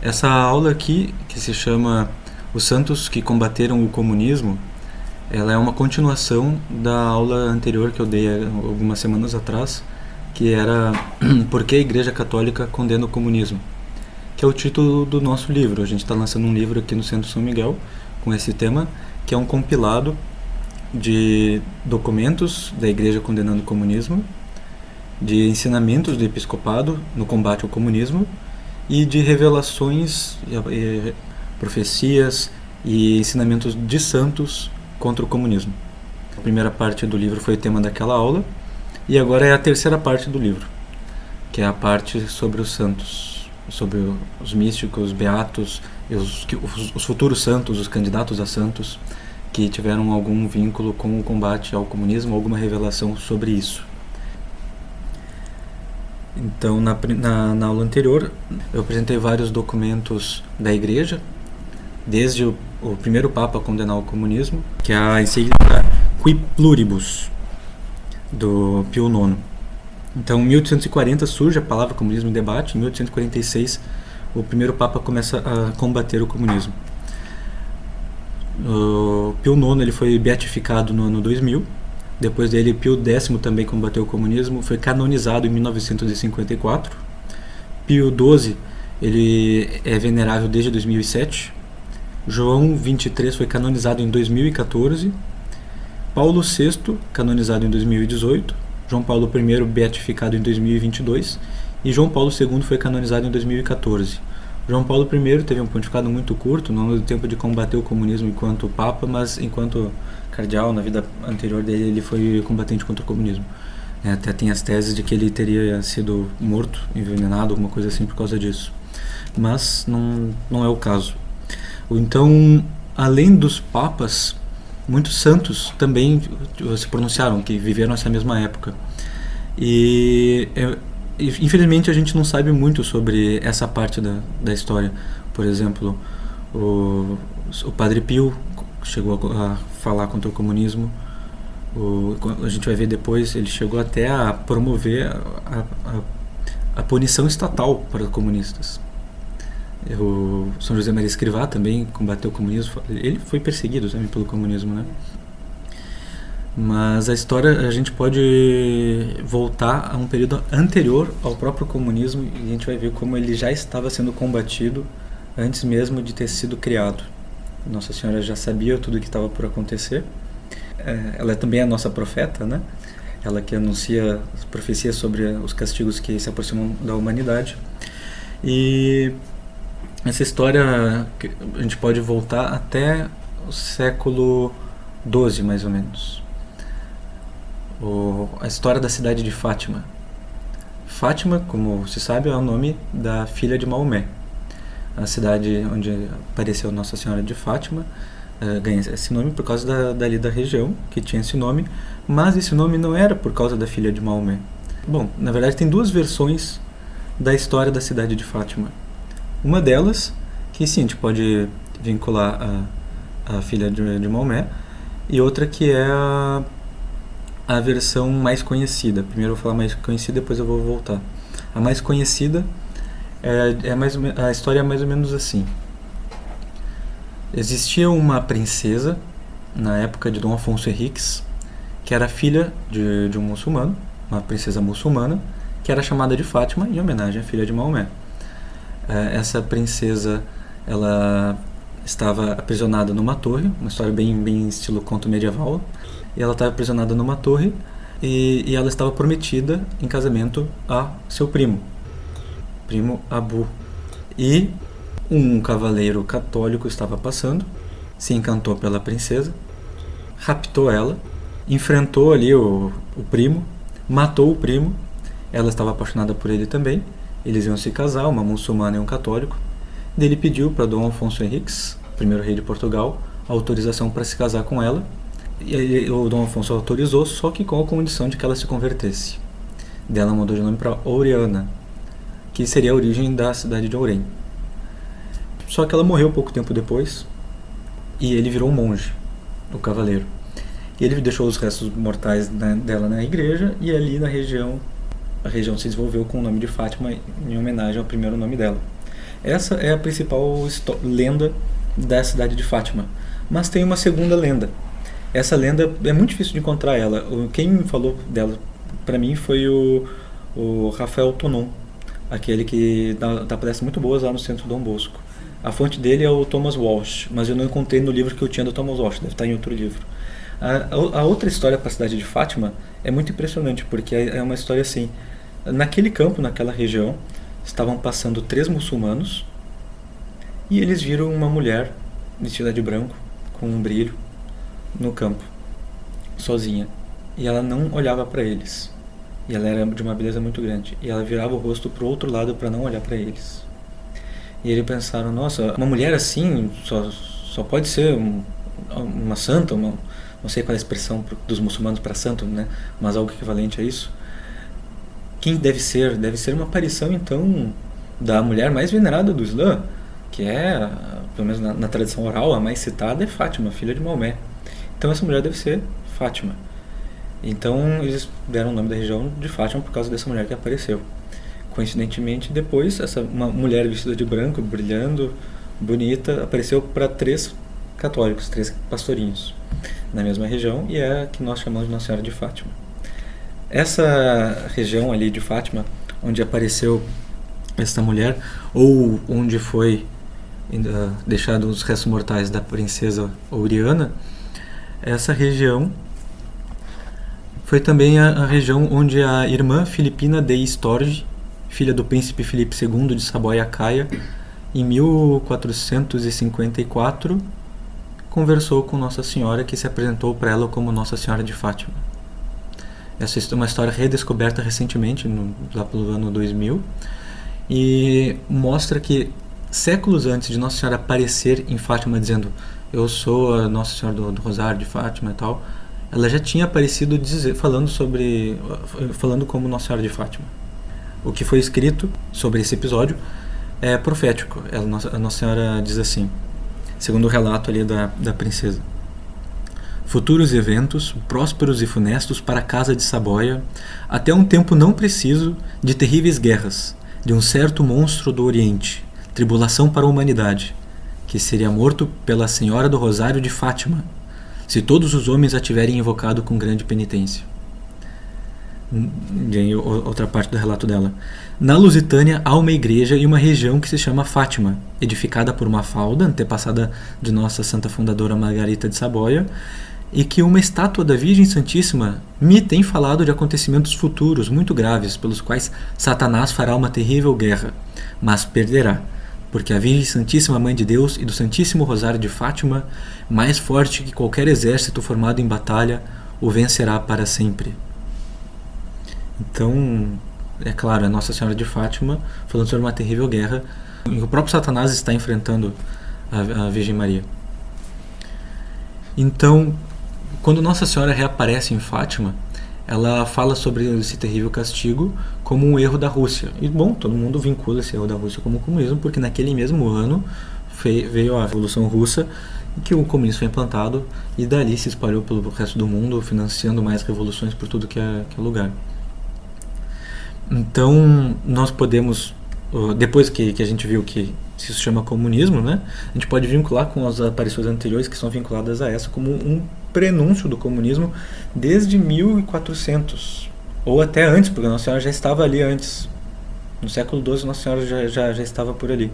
Essa aula aqui, que se chama Os Santos que Combateram o Comunismo, ela é uma continuação da aula anterior que eu dei algumas semanas atrás, que era Por que a Igreja Católica Condena o Comunismo, que é o título do nosso livro. A gente está lançando um livro aqui no Centro São Miguel com esse tema, que é um compilado de documentos da Igreja condenando o comunismo, de ensinamentos do episcopado no combate ao comunismo e de revelações, profecias e ensinamentos de santos contra o comunismo. A primeira parte do livro foi o tema daquela aula e agora é a terceira parte do livro, que é a parte sobre os santos, sobre os místicos, beatos, os futuros santos, os candidatos a santos que tiveram algum vínculo com o combate ao comunismo, alguma revelação sobre isso. Então, na aula anterior, eu apresentei vários documentos da Igreja, desde o primeiro Papa a condenar o comunismo, que é a encíclica Qui Pluribus, do Pio IX. Então, em 1840 surge a palavra comunismo em debate, em 1846 o primeiro Papa começa a combater o comunismo. O Pio IX ele foi beatificado no ano 2000. Depois dele, Pio X também combateu o comunismo, foi canonizado em 1954. Pio XII ele é venerável desde 2007. João XXIII foi canonizado em 2014. Paulo VI, canonizado em 2018. João Paulo I, beatificado em 2022. E João Paulo II foi canonizado em 2014. João Paulo I teve um pontificado muito curto, não no tempo de combater o comunismo enquanto Papa, mas enquanto cardeal, na vida anterior dele, ele foi combatente contra o comunismo. Até tem as teses de que ele teria sido morto, envenenado, alguma coisa assim por causa disso. Mas não é o caso. Então, além dos papas, muitos santos também se pronunciaram, que viveram essa mesma época. E infelizmente a gente não sabe muito sobre essa parte da história. Por exemplo, o Padre Pio chegou a falar contra o comunismo. A gente vai ver depois, ele chegou até a promover a punição estatal para os comunistas. O São José Maria Escrivá também combateu o comunismo. Ele foi perseguido também pelo comunismo, né? Mas a história, a gente pode voltar a um período anterior ao próprio comunismo e a gente vai ver como ele já estava sendo combatido antes mesmo de ter sido criado. Nossa Senhora já sabia tudo o que estava por acontecer. Ela é também a nossa profeta, né? Ela que anuncia as profecias sobre os castigos que se aproximam da humanidade. E essa história a gente pode voltar até o século XII, mais ou menos. A história da cidade de Fátima. Fátima, como se sabe, é o nome da filha de Maomé. A cidade onde apareceu Nossa Senhora de Fátima ganha esse nome por causa dali da região, que tinha esse nome, mas esse nome não era por causa da filha de Maomé. Bom, na verdade tem duas versões da história da cidade de Fátima. Uma delas, que sim, a gente pode vincular a filha de Maomé, e outra que é a versão mais conhecida. Primeiro eu vou falar mais conhecida, depois eu vou voltar. A mais conhecida a história é mais ou menos assim. Existia uma princesa na época de Dom Afonso Henriques, que era filha de um muçulmano, uma princesa muçulmana, que era chamada de Fátima em homenagem à filha de Maomé. Essa princesa, ela estava aprisionada numa torre, uma história bem estilo conto medieval, e ela estava aprisionada numa torre e ela estava prometida em casamento a seu primo Abu. E um cavaleiro católico estava passando, se encantou pela princesa, raptou ela, enfrentou ali o primo, matou o primo. Ela estava apaixonada por ele também. Eles iam se casar, uma muçulmana e um católico. Ele pediu para Dom Afonso Henriques, primeiro rei de Portugal, a autorização para se casar com ela. E o Dom Afonso autorizou, só que com a condição de que ela se convertesse. Dela mudou de nome para Oriana, que seria a origem da cidade de Ourém. Só que ela morreu pouco tempo depois e ele virou um monge, o cavaleiro. E ele deixou os restos mortais dela na igreja, e ali na região, a região se desenvolveu com o nome de Fátima em homenagem ao primeiro nome dela. Essa é a principal lenda da cidade de Fátima. Mas tem uma segunda lenda. Essa lenda é muito difícil de encontrar ela. Quem falou dela para mim foi o Rafael Tonon, aquele que dá palestras muito boas lá no Centro Dom Bosco. A fonte dele é o Thomas Walsh, mas eu não encontrei no livro que eu tinha do Thomas Walsh, deve estar em outro livro. A outra história para a cidade de Fátima é muito impressionante, porque é uma história assim. Naquele campo, naquela região, estavam passando 3 muçulmanos e eles viram uma mulher vestida de branco, com um brilho, no campo, sozinha. E ela não olhava para eles. E ela era de uma beleza muito grande. E ela virava o rosto para o outro lado para não olhar para eles. E eles pensaram, nossa, uma mulher assim só pode ser uma santa, não sei qual é a expressão dos muçulmanos para santo, né? Mas algo equivalente a isso. Quem deve ser? Deve ser uma aparição, então, da mulher mais venerada do Islã, que é, pelo menos na tradição oral, a mais citada é Fátima, filha de Maomé. Então essa mulher deve ser Fátima. Então eles deram o nome da região de Fátima por causa dessa mulher que apareceu. Coincidentemente, depois, uma mulher vestida de branco, brilhando, bonita, apareceu para 3 católicos, 3 pastorinhos, na mesma região, e é a que nós chamamos de Nossa Senhora de Fátima. Essa região ali de Fátima, onde apareceu essa mulher, ou onde foi deixado os restos mortais da princesa Oriana, essa região foi também a região onde a irmã Filipina de Storge, filha do príncipe Filipe II de Saboia-Caia, em 1454, conversou com Nossa Senhora, que se apresentou para ela como Nossa Senhora de Fátima. Essa é uma história redescoberta recentemente, lá pelo ano 2000, e mostra que séculos antes de Nossa Senhora aparecer em Fátima dizendo eu sou a Nossa Senhora do Rosário de Fátima e tal, ela já tinha aparecido falando como Nossa Senhora de Fátima. O que foi escrito sobre esse episódio é profético. A Nossa Senhora diz assim, segundo o relato ali da princesa: futuros eventos, prósperos e funestos para a casa de Saboia, até um tempo não preciso de terríveis guerras, de um certo monstro do Oriente, tribulação para a humanidade, que seria morto pela Senhora do Rosário de Fátima, se todos os homens a tiverem invocado com grande penitência. E aí, outra parte do relato dela: na Lusitânia há uma igreja e uma região que se chama Fátima, edificada por Mafalda, antepassada de nossa santa fundadora Margarita de Saboia, e que uma estátua da Virgem Santíssima me tem falado de acontecimentos futuros muito graves, pelos quais Satanás fará uma terrível guerra, mas perderá, porque a Virgem Santíssima Mãe de Deus e do Santíssimo Rosário de Fátima, mais forte que qualquer exército formado em batalha, o vencerá para sempre. Então, é claro, é Nossa Senhora de Fátima falando sobre uma terrível guerra em que o próprio Satanás está enfrentando a Virgem Maria. Então, quando Nossa Senhora reaparece em Fátima, ela fala sobre esse terrível castigo como um erro da Rússia. E, bom, todo mundo vincula esse erro da Rússia como comunismo, porque naquele mesmo ano veio a Revolução Russa, em que o comunismo foi implantado e dali se espalhou pelo resto do mundo, financiando mais revoluções por tudo que é lugar. Então, nós podemos, depois que a gente viu que isso se chama comunismo, né, a gente pode vincular com as aparições anteriores que são vinculadas a essa como um prenúncio do comunismo desde 1400, ou até antes, porque Nossa Senhora já estava ali antes. No século XII, Nossa Senhora já estava por ali.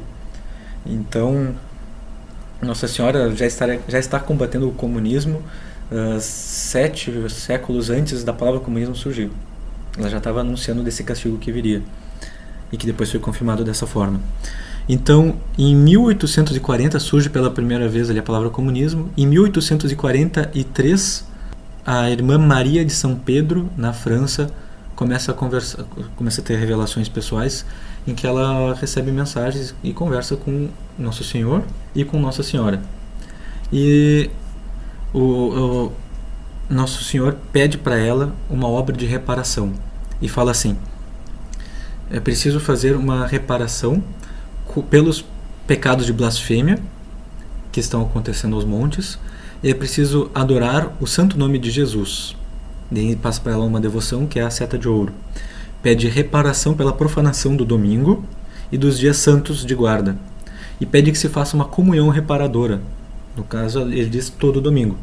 Então, Nossa Senhora já está combatendo o comunismo 7 séculos antes da palavra comunismo surgir. Ela já estava anunciando desse castigo que viria e que depois foi confirmado dessa forma. Então, em 1840 surge pela primeira vez ali a palavra comunismo. Em 1843, a irmã Maria de São Pedro, na França, começa a ter revelações pessoais em que ela recebe mensagens e conversa com Nosso Senhor e com Nossa Senhora. E o Nosso Senhor pede para ela uma obra de reparação e fala assim: é preciso fazer uma reparação pelos pecados de blasfêmia que estão acontecendo aos montes, e é preciso adorar o santo nome de Jesus. Daí passa para ela uma devoção que é a seta de ouro. Pede reparação pela profanação do domingo e dos dias santos de guarda, e pede que se faça uma comunhão reparadora. No caso, ele diz todo domingo.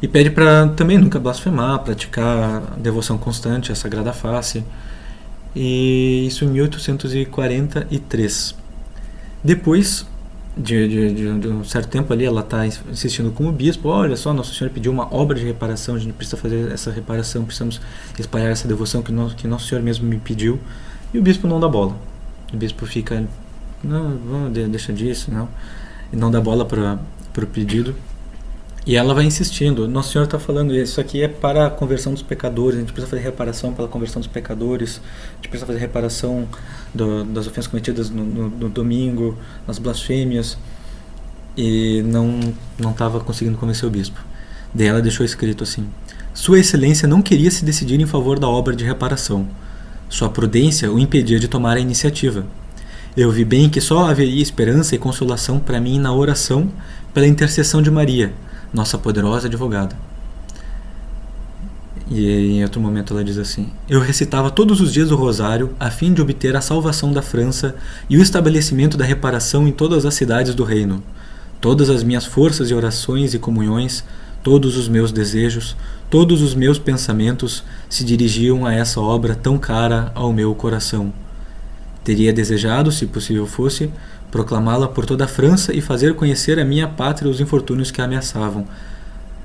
E pede para também nunca blasfemar, praticar devoção constante à Sagrada Face. E isso em 1843. Depois de um certo tempo ali, ela está insistindo com o bispo: olha só, Nossa Senhora pediu uma obra de reparação, a gente precisa fazer essa reparação, precisamos espalhar essa devoção que Nosso Senhor mesmo me pediu. E o bispo não dá bola. O bispo fica: não, deixa disso, não. E não dá bola para o pedido. E ela vai insistindo: Nosso Senhor está falando, isso aqui é para a conversão dos pecadores, a gente precisa fazer reparação pela conversão dos pecadores, a gente precisa fazer reparação das ofensas cometidas no domingo, nas blasfêmias. E não estava conseguindo convencer o bispo. Daí ela deixou escrito assim: Sua Excelência não queria se decidir em favor da obra de reparação. Sua prudência o impedia de tomar a iniciativa. Eu vi bem que só haveria esperança e consolação para mim na oração pela intercessão de Maria, nossa poderosa advogada. E em outro momento ela diz assim: Eu recitava todos os dias o rosário a fim de obter a salvação da França e o estabelecimento da reparação em todas as cidades do reino. Todas as minhas forças e orações e comunhões, todos os meus desejos, todos os meus pensamentos se dirigiam a essa obra tão cara ao meu coração. Teria desejado, se possível fosse, proclamá-la por toda a França e fazer conhecer a minha pátria os infortúnios que a ameaçavam.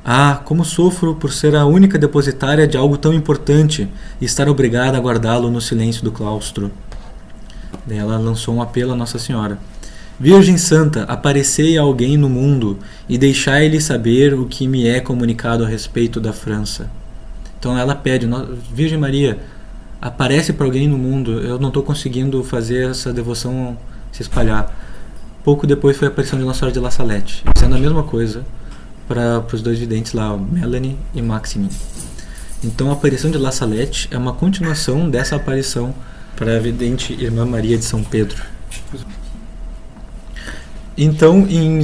Ah, como sofro por ser a única depositária de algo tão importante e estar obrigada a guardá-lo no silêncio do claustro. Daí ela lançou um apelo a Nossa Senhora: Virgem Santa, aparecei a alguém no mundo e deixai-lhe saber o que me é comunicado a respeito da França. Então ela pede: Virgem Maria, aparece para alguém no mundo, eu não estou conseguindo fazer essa devoção se espalhar. Pouco depois foi a aparição de Nossa Senhora de La Salette, sendo a mesma coisa para os dois videntes lá, Melanie e Maximin. Então a aparição de La Salette é uma continuação dessa aparição para a vidente Irmã Maria de São Pedro. Então, em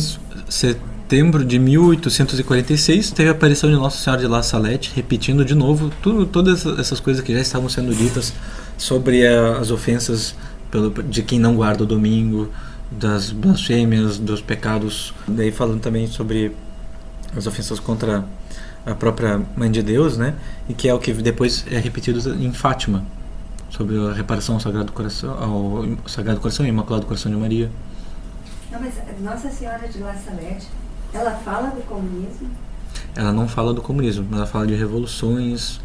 setembro de 1846, teve a aparição de Nossa Senhora de La Salette, repetindo de novo todas essas coisas que já estavam sendo ditas sobre as ofensas de quem não guarda o domingo, das blasfêmias, dos pecados. Daí falando também sobre as ofensas contra a própria Mãe de Deus, né? E que é o que depois é repetido em Fátima, sobre a reparação ao Sagrado Coração e Imaculado Coração de Maria. Não, mas Nossa Senhora de La Salette, ela fala do comunismo? Ela não fala do comunismo, ela fala de revoluções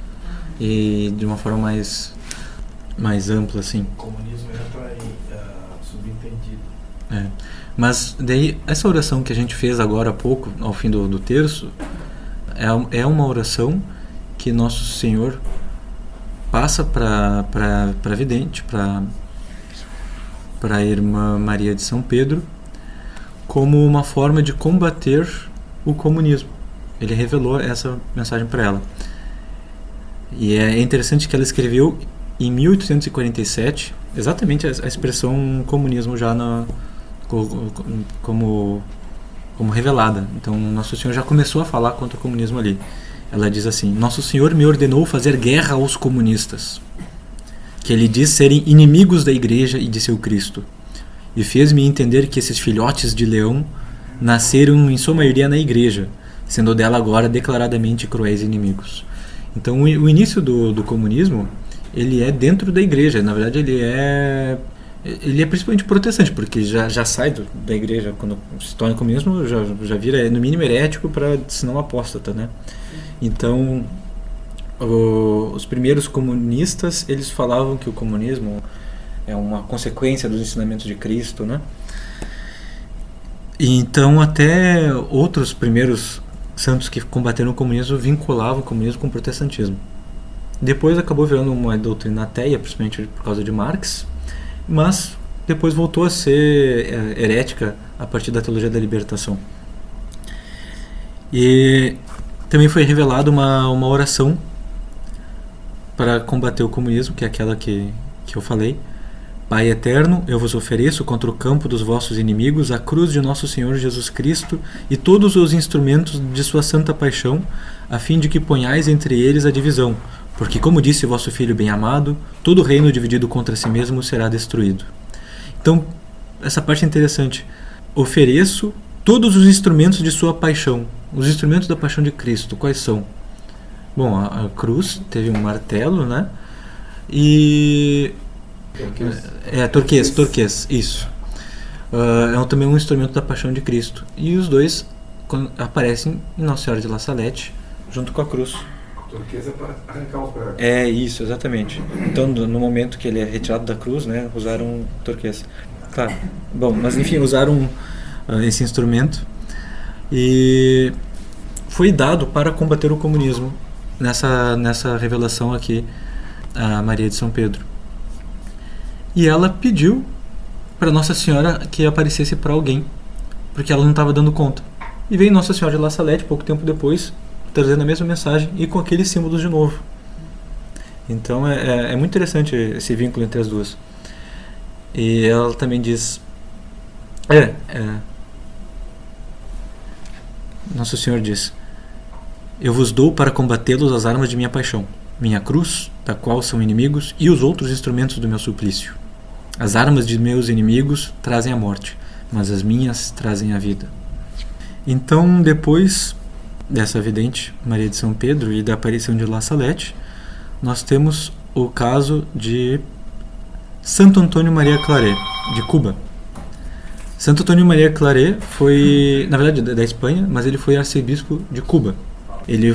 e de uma forma mais ampla, assim. O comunismo entra subentendido. É. Mas daí, essa oração que a gente fez agora há pouco, ao fim do terço, é uma oração que Nosso Senhor passa para a vidente, para a Irmã Maria de São Pedro, como uma forma de combater o comunismo. Ele revelou essa mensagem para ela. E é interessante que ela escreveu em 1847 exatamente a expressão comunismo já como revelada. Então Nosso Senhor já começou a falar contra o comunismo ali. Ela diz assim: Nosso Senhor me ordenou fazer guerra aos comunistas, que ele diz serem inimigos da Igreja e de seu Cristo, e fez-me entender que esses filhotes de leão nasceram em sua maioria na Igreja, sendo dela agora declaradamente cruéis inimigos. Então o início do comunismo, ele é dentro da Igreja. Na verdade ele é principalmente protestante, porque já sai da Igreja. Quando se torna comunismo, já vira no mínimo herético, se não apóstata, né? Então os primeiros comunistas, eles falavam que o comunismo é uma consequência dos ensinamentos de Cristo, né? E então até outros primeiros santos que combateram o comunismo vinculavam o comunismo com o protestantismo. Depois acabou virando uma doutrina ateia, principalmente por causa de Marx, mas depois voltou a ser herética a partir da teologia da libertação. E também foi revelada uma oração para combater o comunismo, que é aquela que eu falei: Pai eterno, eu vos ofereço contra o campo dos vossos inimigos a cruz de nosso Senhor Jesus Cristo e todos os instrumentos de sua santa paixão, a fim de que ponhais entre eles a divisão, porque, como disse vosso Filho bem-amado, todo reino dividido contra si mesmo será destruído. Então, essa parte é interessante. Ofereço todos os instrumentos de sua paixão. Os instrumentos da paixão de Cristo, quais são? Bom, a cruz teve um martelo, né? E... Torquês, isso. É também um instrumento da paixão de Cristo. E os dois aparecem em Nossa Senhora de La Salette, junto com a cruz. Torquês é para arrancar os pregos. É isso, exatamente. Então, no momento que ele é retirado da cruz, né, usaram torquês. Claro. Bom, mas enfim, usaram esse instrumento e foi dado para combater o comunismo nessa revelação aqui a Maria de São Pedro. E ela pediu para Nossa Senhora que aparecesse para alguém, porque ela não estava dando conta. E veio Nossa Senhora de La Salette pouco tempo depois, trazendo a mesma mensagem e com aqueles símbolos de novo. Então é muito interessante esse vínculo entre as duas. E ela também diz... Nosso Senhor diz: eu vos dou para combatê-los as armas de minha paixão, minha cruz, da qual são inimigos, e os outros instrumentos do meu suplício. As armas de meus inimigos trazem a morte, mas as minhas trazem a vida. Então, depois dessa vidente Maria de São Pedro e da aparição de La Salette, nós temos o caso de Santo Antônio Maria Claret, de Cuba. Santo Antônio Maria Claret foi, na verdade, da Espanha, mas ele foi arcebispo de Cuba. Ele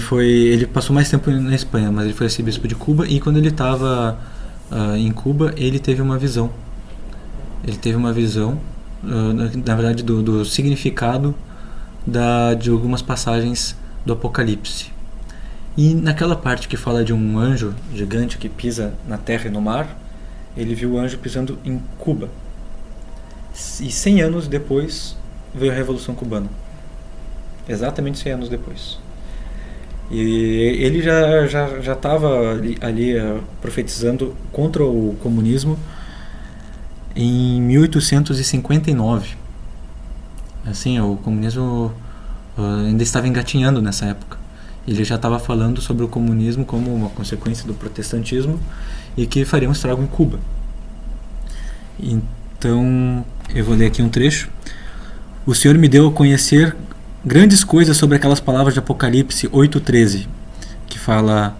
passou mais tempo na Espanha, mas ele foi arcebispo de Cuba, e quando ele estava em Cuba, ele teve uma visão. Ele teve uma visão, na verdade, do significado de algumas passagens do Apocalipse. E naquela parte que fala de um anjo gigante que pisa na terra e no mar, ele viu o anjo pisando em Cuba. E 100 anos depois veio a Revolução Cubana. Exatamente 100 anos depois. E ele já estava ali profetizando contra o comunismo em 1859. Assim, o comunismo ainda estava engatinhando nessa época. Ele já estava falando sobre o comunismo como uma consequência do protestantismo e que faria um estrago em Cuba. Então, eu vou ler aqui um trecho. O Senhor me deu a conhecer grandes coisas sobre aquelas palavras de Apocalipse 8:13, que fala: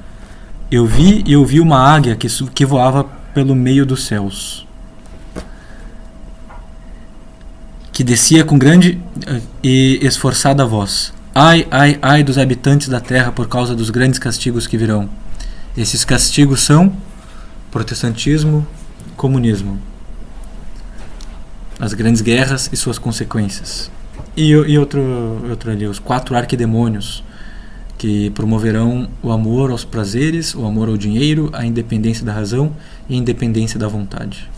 eu vi e ouvi uma águia que voava pelo meio dos céus, que descia com grande e esforçada voz: ai, ai, ai dos habitantes da terra por causa dos grandes castigos que virão. Esses castigos são protestantismo, comunismo, as grandes guerras e suas consequências. E outro ali, os 4 arquidemônios, que promoverão o amor aos prazeres, o amor ao dinheiro, a independência da razão e a independência da vontade.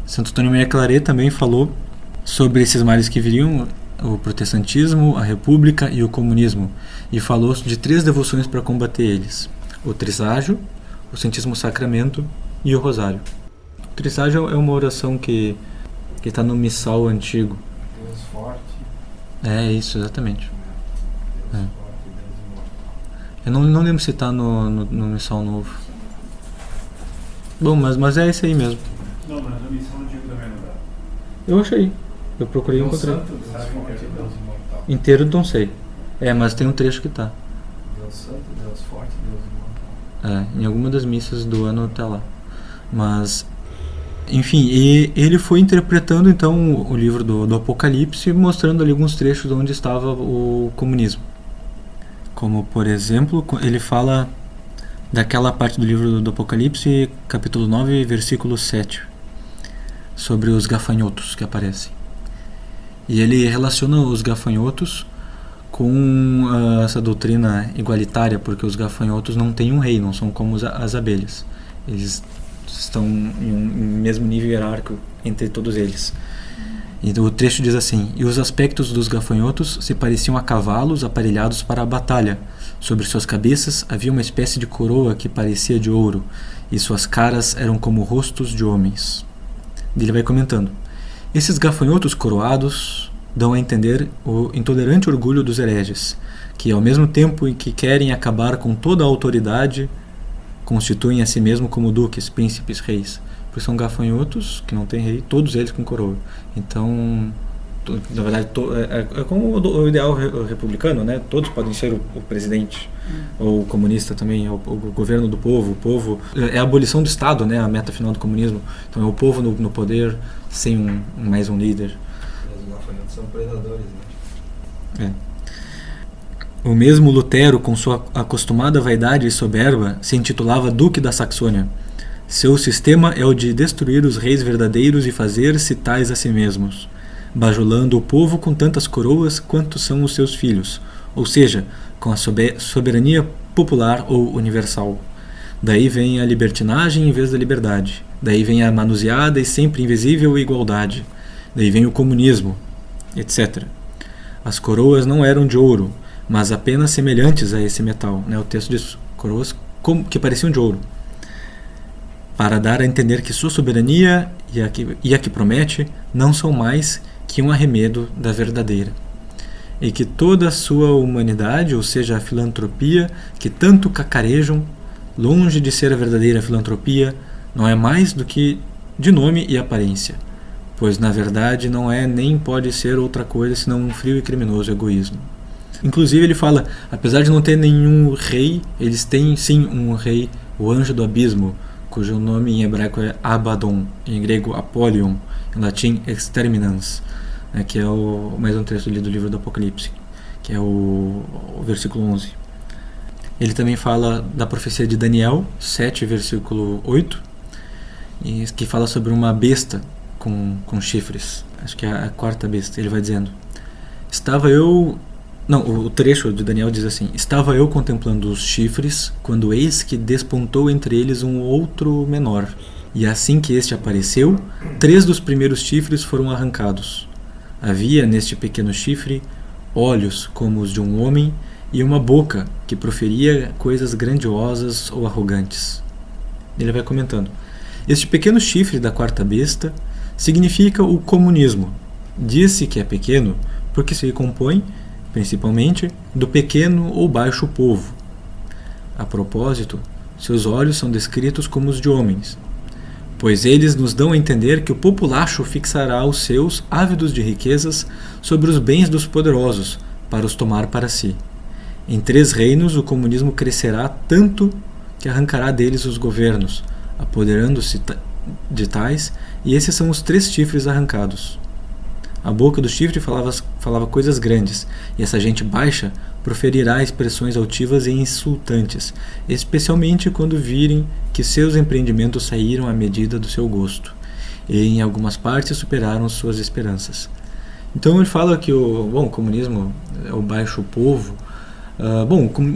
Santo Antônio Maria Claret também falou sobre esses males que viriam, o protestantismo, a república e o comunismo, e falou de 3 devoções para combater eles: o Trisságio, o Santíssimo Sacramento e o Rosário. O Trisságio é uma oração que está no missal antigo. Deus forte. É isso, exatamente. Deus forte, Deus imortal. Eu não lembro se está no missal novo. Bom, mas é esse aí mesmo. Não, mas a missão antiga também não dá. Eu achei. Eu procurei e Deus encontrei. santo, Deus forte, Deus imortal. Inteiro não sei. Mas tem um trecho que tá. Deus santo, Deus forte, Deus imortal. Em alguma das missas do ano tá lá. Mas, enfim, e ele foi interpretando então o livro do Apocalipse, mostrando ali alguns trechos onde estava o comunismo. Como, por exemplo, ele fala daquela parte do livro do Apocalipse, capítulo 9, versículo 7, sobre os gafanhotos que aparecem. E ele relaciona os gafanhotos com essa doutrina igualitária, porque os gafanhotos não têm um rei, não são como as abelhas. Eles estão em um mesmo nível hierárquico entre todos eles. E o trecho diz assim: e os aspectos dos gafanhotos se pareciam a cavalos aparelhados para a batalha. Sobre suas cabeças havia uma espécie de coroa que parecia de ouro, e suas caras eram como rostos de homens. E ele vai comentando: esses gafanhotos coroados dão a entender o intolerante orgulho dos hereges, que ao mesmo tempo em que querem acabar com toda a autoridade, constituem a si mesmo como duques, príncipes, reis, porque são gafanhotos, que não tem rei, todos eles com coroa. Então, na verdade, é como o ideal republicano, né? Todos podem ser o presidente, ou o comunista também, o governo do povo. O povo é a abolição do Estado, né? A meta final do comunismo. Então é o povo no poder, sem mais um líder. Os gafanhotos são predadores, né? O mesmo Lutero, com sua acostumada vaidade e soberba, se intitulava Duque da Saxônia. Seu sistema é o de destruir os reis verdadeiros e fazer-se tais a si mesmos, bajulando o povo com tantas coroas quanto são os seus filhos, ou seja, com a soberania popular ou universal. Daí vem a libertinagem em vez da liberdade. Daí vem a manuseada e sempre invisível igualdade. Daí vem o comunismo, etc. As coroas não eram de ouro, mas apenas semelhantes a esse metal. O texto diz coroas que pareciam de ouro, para dar a entender que sua soberania e a que promete não são mais que um arremedo da verdadeira, e que toda a sua humanidade, ou seja, a filantropia que tanto cacarejam, longe de ser a verdadeira filantropia, não é mais do que de nome e aparência, pois na verdade não é nem pode ser outra coisa senão um frio e criminoso egoísmo. Inclusive ele fala, apesar de não ter nenhum rei, eles têm sim um rei, o anjo do abismo, cujo nome em hebraico é Abaddon, em grego Apollyon, em latim Exterminans, que é mais um trecho do livro do Apocalipse, que é o versículo 11. Ele também fala da profecia de Daniel 7, versículo 8, que fala sobre uma besta com chifres, acho que é a quarta besta. Ele vai dizendo, o trecho de Daniel diz assim: estava eu contemplando os chifres, quando eis que despontou entre eles um outro menor. E assim que este apareceu, 3 dos primeiros chifres foram arrancados. Havia neste pequeno chifre olhos como os de um homem e uma boca que proferia coisas grandiosas ou arrogantes. Ele vai comentando. Este pequeno chifre da quarta besta significa o comunismo. Diz-se que é pequeno porque se compõe principalmente do pequeno ou baixo povo. A propósito, seus olhos são descritos como os de homens, pois eles nos dão a entender que o populacho fixará os seus, ávidos de riquezas, sobre os bens dos poderosos, para os tomar para si. Em 3 reinos o comunismo crescerá tanto que arrancará deles os governos, apoderando-se de tais, e esses são os 3 chifres arrancados. A boca do chifre falava coisas grandes, e essa gente baixa proferirá expressões altivas e insultantes, especialmente quando virem que seus empreendimentos saíram à medida do seu gosto, e em algumas partes superaram suas esperanças. Então ele fala que o comunismo é o baixo povo.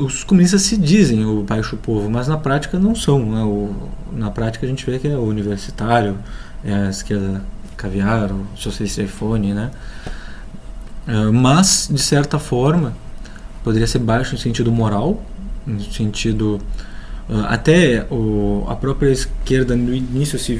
Os comunistas se dizem o baixo povo, mas na prática não são. Na prática a gente vê que é o universitário, é a esquerda caviar, o socialista iPhone, né? Mas, de certa forma, poderia ser baixo no sentido moral, no sentido... até a própria esquerda no início se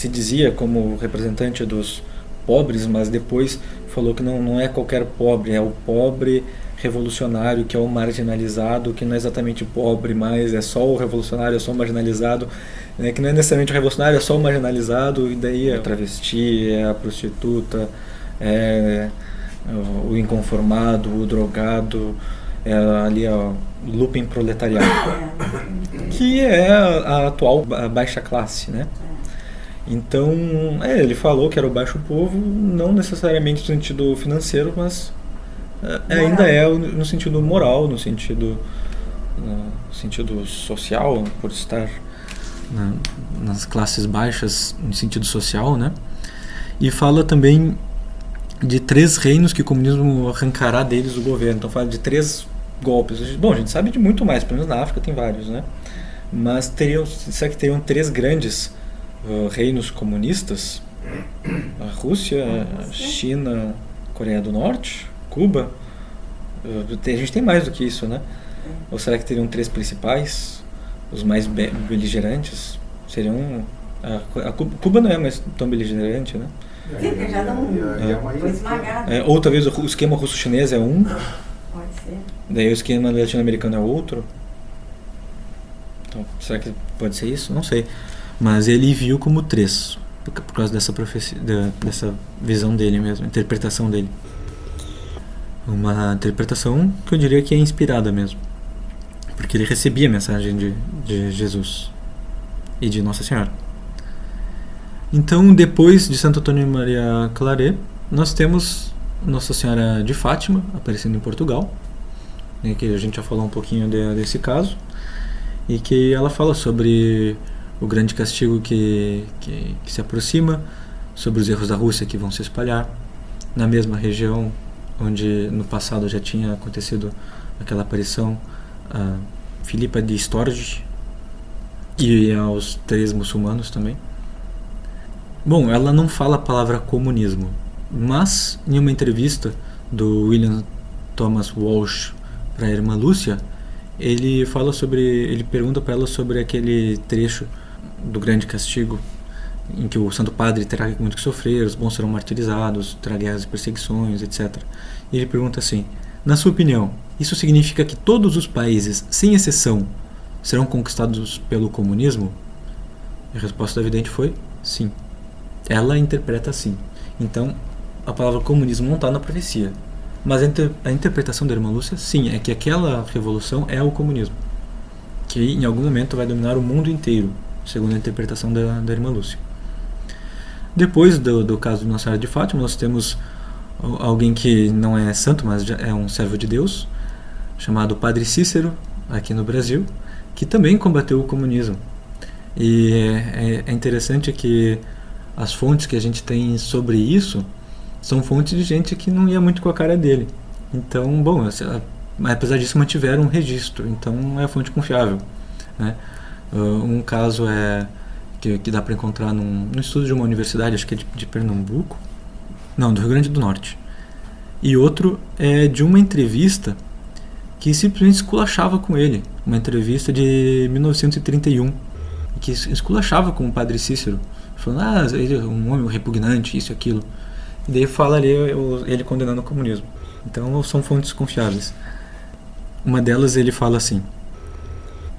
dizia como representante dos pobres, mas depois falou que não é qualquer pobre, é o pobre revolucionário, que é o marginalizado, que não é exatamente pobre, mas é só o revolucionário, é só o marginalizado, né, que não é necessariamente o revolucionário, é só o marginalizado, e daí é a travesti, é a prostituta, é o inconformado, o drogado, é ali o lumpen proletariado, que é a atual baixa classe, né? Então, ele falou que era o baixo povo, não necessariamente no sentido financeiro, mas ainda é no sentido moral, no sentido social, por estar nas classes baixas no sentido social, né? E fala também de 3 reinos que o comunismo arrancará deles o governo. Então fala de 3 golpes. Bom, a gente sabe de muito mais, pelo menos na África tem vários, né? Mas será que teriam 3 grandes reinos comunistas? A Rússia, a China, a Coreia do Norte, Cuba? A gente tem mais do que isso, né? Ou será que teriam 3 principais? Os mais beligerantes? Seriam... Cuba não é mais tão beligerante, né? Sim, já não foi esmagado. Ou talvez o esquema russo-chinês é um. Pode ser. Daí o esquema latino-americano é outro. Então, será que pode ser isso? Não sei. mas ele viu como 3, por causa dessa profecia, dessa visão dele mesmo, interpretação dele. Uma interpretação que eu diria que é inspirada mesmo, porque ele recebia a mensagem de Jesus e de Nossa Senhora. Então, depois de Santo Antônio Maria Claret, nós temos Nossa Senhora de Fátima aparecendo em Portugal, né, que a gente já falou um pouquinho desse caso, e que ela fala sobre o grande castigo que se aproxima, sobre os erros da Rússia que vão se espalhar na mesma região onde no passado já tinha acontecido aquela aparição a Filipa de Storgis e aos 3 muçulmanos também. Bom, ela não fala a palavra comunismo, mas em uma entrevista do William Thomas Walsh para a irmã Lúcia, ele pergunta para ela sobre aquele trecho do grande castigo em que o Santo Padre terá muito que sofrer, os bons serão martirizados, terá guerras e perseguições, etc. E ele pergunta assim: na sua opinião, isso significa que todos os países, sem exceção, serão conquistados pelo comunismo? E a resposta da vidente foi sim. Ela interpreta assim. Então, a palavra comunismo não está na profecia. Mas a interpretação da irmã Lúcia, sim, é que aquela revolução é o comunismo, que em algum momento vai dominar o mundo inteiro, segundo a interpretação da irmã Lúcia. Depois do caso de Nossa Senhora de Fátima, nós temos alguém que não é santo, mas já é um servo de Deus, chamado Padre Cícero, aqui no Brasil, que também combateu o comunismo. E é interessante que as fontes que a gente tem sobre isso são fontes de gente que não ia muito com a cara dele. Então, bom, apesar disso mantiveram um registro, então é fonte confiável, né? Um caso que dá para encontrar num estudo de uma universidade, acho que é de Pernambuco, não, do Rio Grande do Norte. E outro é de uma entrevista que simplesmente esculachava com ele, uma entrevista de 1931, que esculachava com o Padre Cícero, falando, ele é um homem repugnante, isso e aquilo. E daí fala ali ele condenando o comunismo. Então são fontes confiáveis. Uma delas ele fala assim,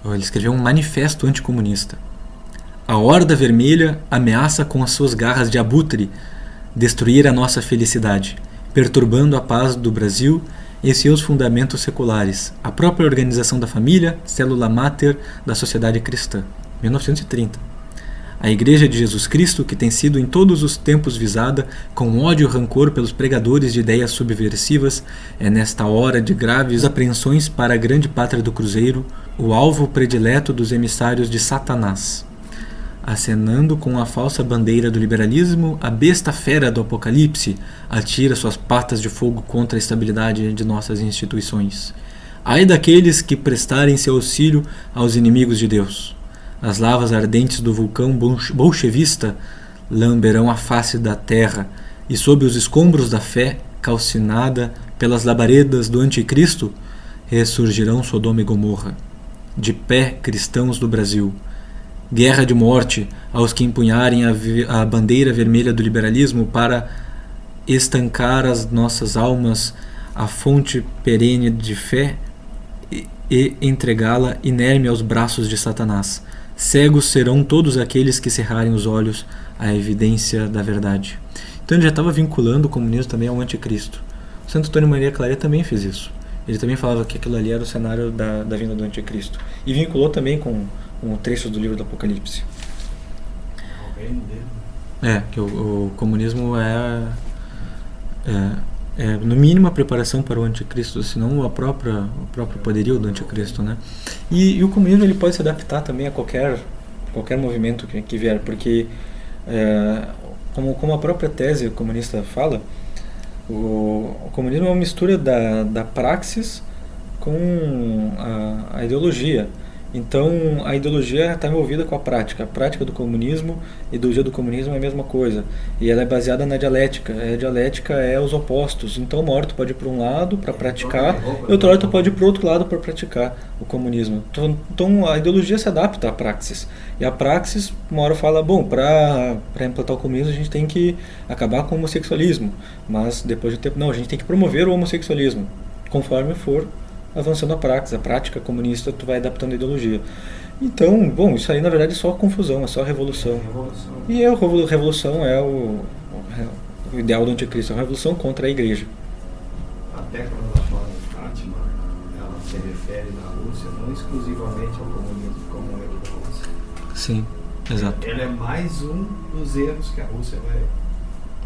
ele escreveu um manifesto anticomunista. A Horda Vermelha ameaça com as suas garras de abutre destruir a nossa felicidade, perturbando a paz do Brasil e seus fundamentos seculares, a própria organização da família, célula máter da sociedade cristã. 1930. A Igreja de Jesus Cristo, que tem sido em todos os tempos visada com ódio e rancor pelos pregadores de ideias subversivas, é nesta hora de graves apreensões para a grande pátria do Cruzeiro, o alvo predileto dos emissários de Satanás. Acenando com a falsa bandeira do liberalismo, a besta fera do Apocalipse atira suas patas de fogo contra a estabilidade de nossas instituições. Ai daqueles que prestarem seu auxílio aos inimigos de Deus. As lavas ardentes do vulcão bolchevista lamberão a face da terra, e sob os escombros da fé, calcinada pelas labaredas do anticristo, ressurgirão Sodoma e Gomorra. De pé, cristãos do Brasil. Guerra de morte aos que empunharem a bandeira vermelha do liberalismo para estancar as nossas almas à fonte perene de fé e entregá-la inerme aos braços de Satanás. Cegos serão todos aqueles que cerrarem os olhos à evidência da verdade. Então ele já estava vinculando o comunismo também ao anticristo. Santo Antônio Maria Claret também fez isso. Ele também falava que aquilo ali era o cenário da vinda do anticristo. E vinculou também com trechos do livro do Apocalipse. Que o comunismo é no mínimo a preparação para o anticristo, senão o próprio poderio do anticristo, né? E o comunismo ele pode se adaptar também a qualquer movimento que vier, porque como a própria tese comunista fala, o comunismo é uma mistura da praxis com a ideologia. Então a ideologia está envolvida com a prática do comunismo. A ideologia do comunismo é a mesma coisa, e ela é baseada na dialética. A dialética é os opostos. Então uma hora tu pode ir para um lado para praticar, e outra hora tu pode ir para o outro lado para praticar o comunismo. Então a ideologia se adapta à praxis, e a praxis uma hora fala, bom, para implantar o comunismo a gente tem que acabar com o homossexualismo, mas depois de tempo, não, a gente tem que promover o homossexualismo. Conforme for avançando a prática comunista, tu vai adaptando a ideologia. Então, bom, isso aí na verdade é só confusão, é só revolução. Revolução. E a revolução é o ideal do anticristo, é uma revolução contra a igreja. Até quando ela fala em Fátima, ela se refere na Rússia não exclusivamente ao comunismo como erro da Rússia. Sim, exato. Ela é mais um dos erros que a Rússia vai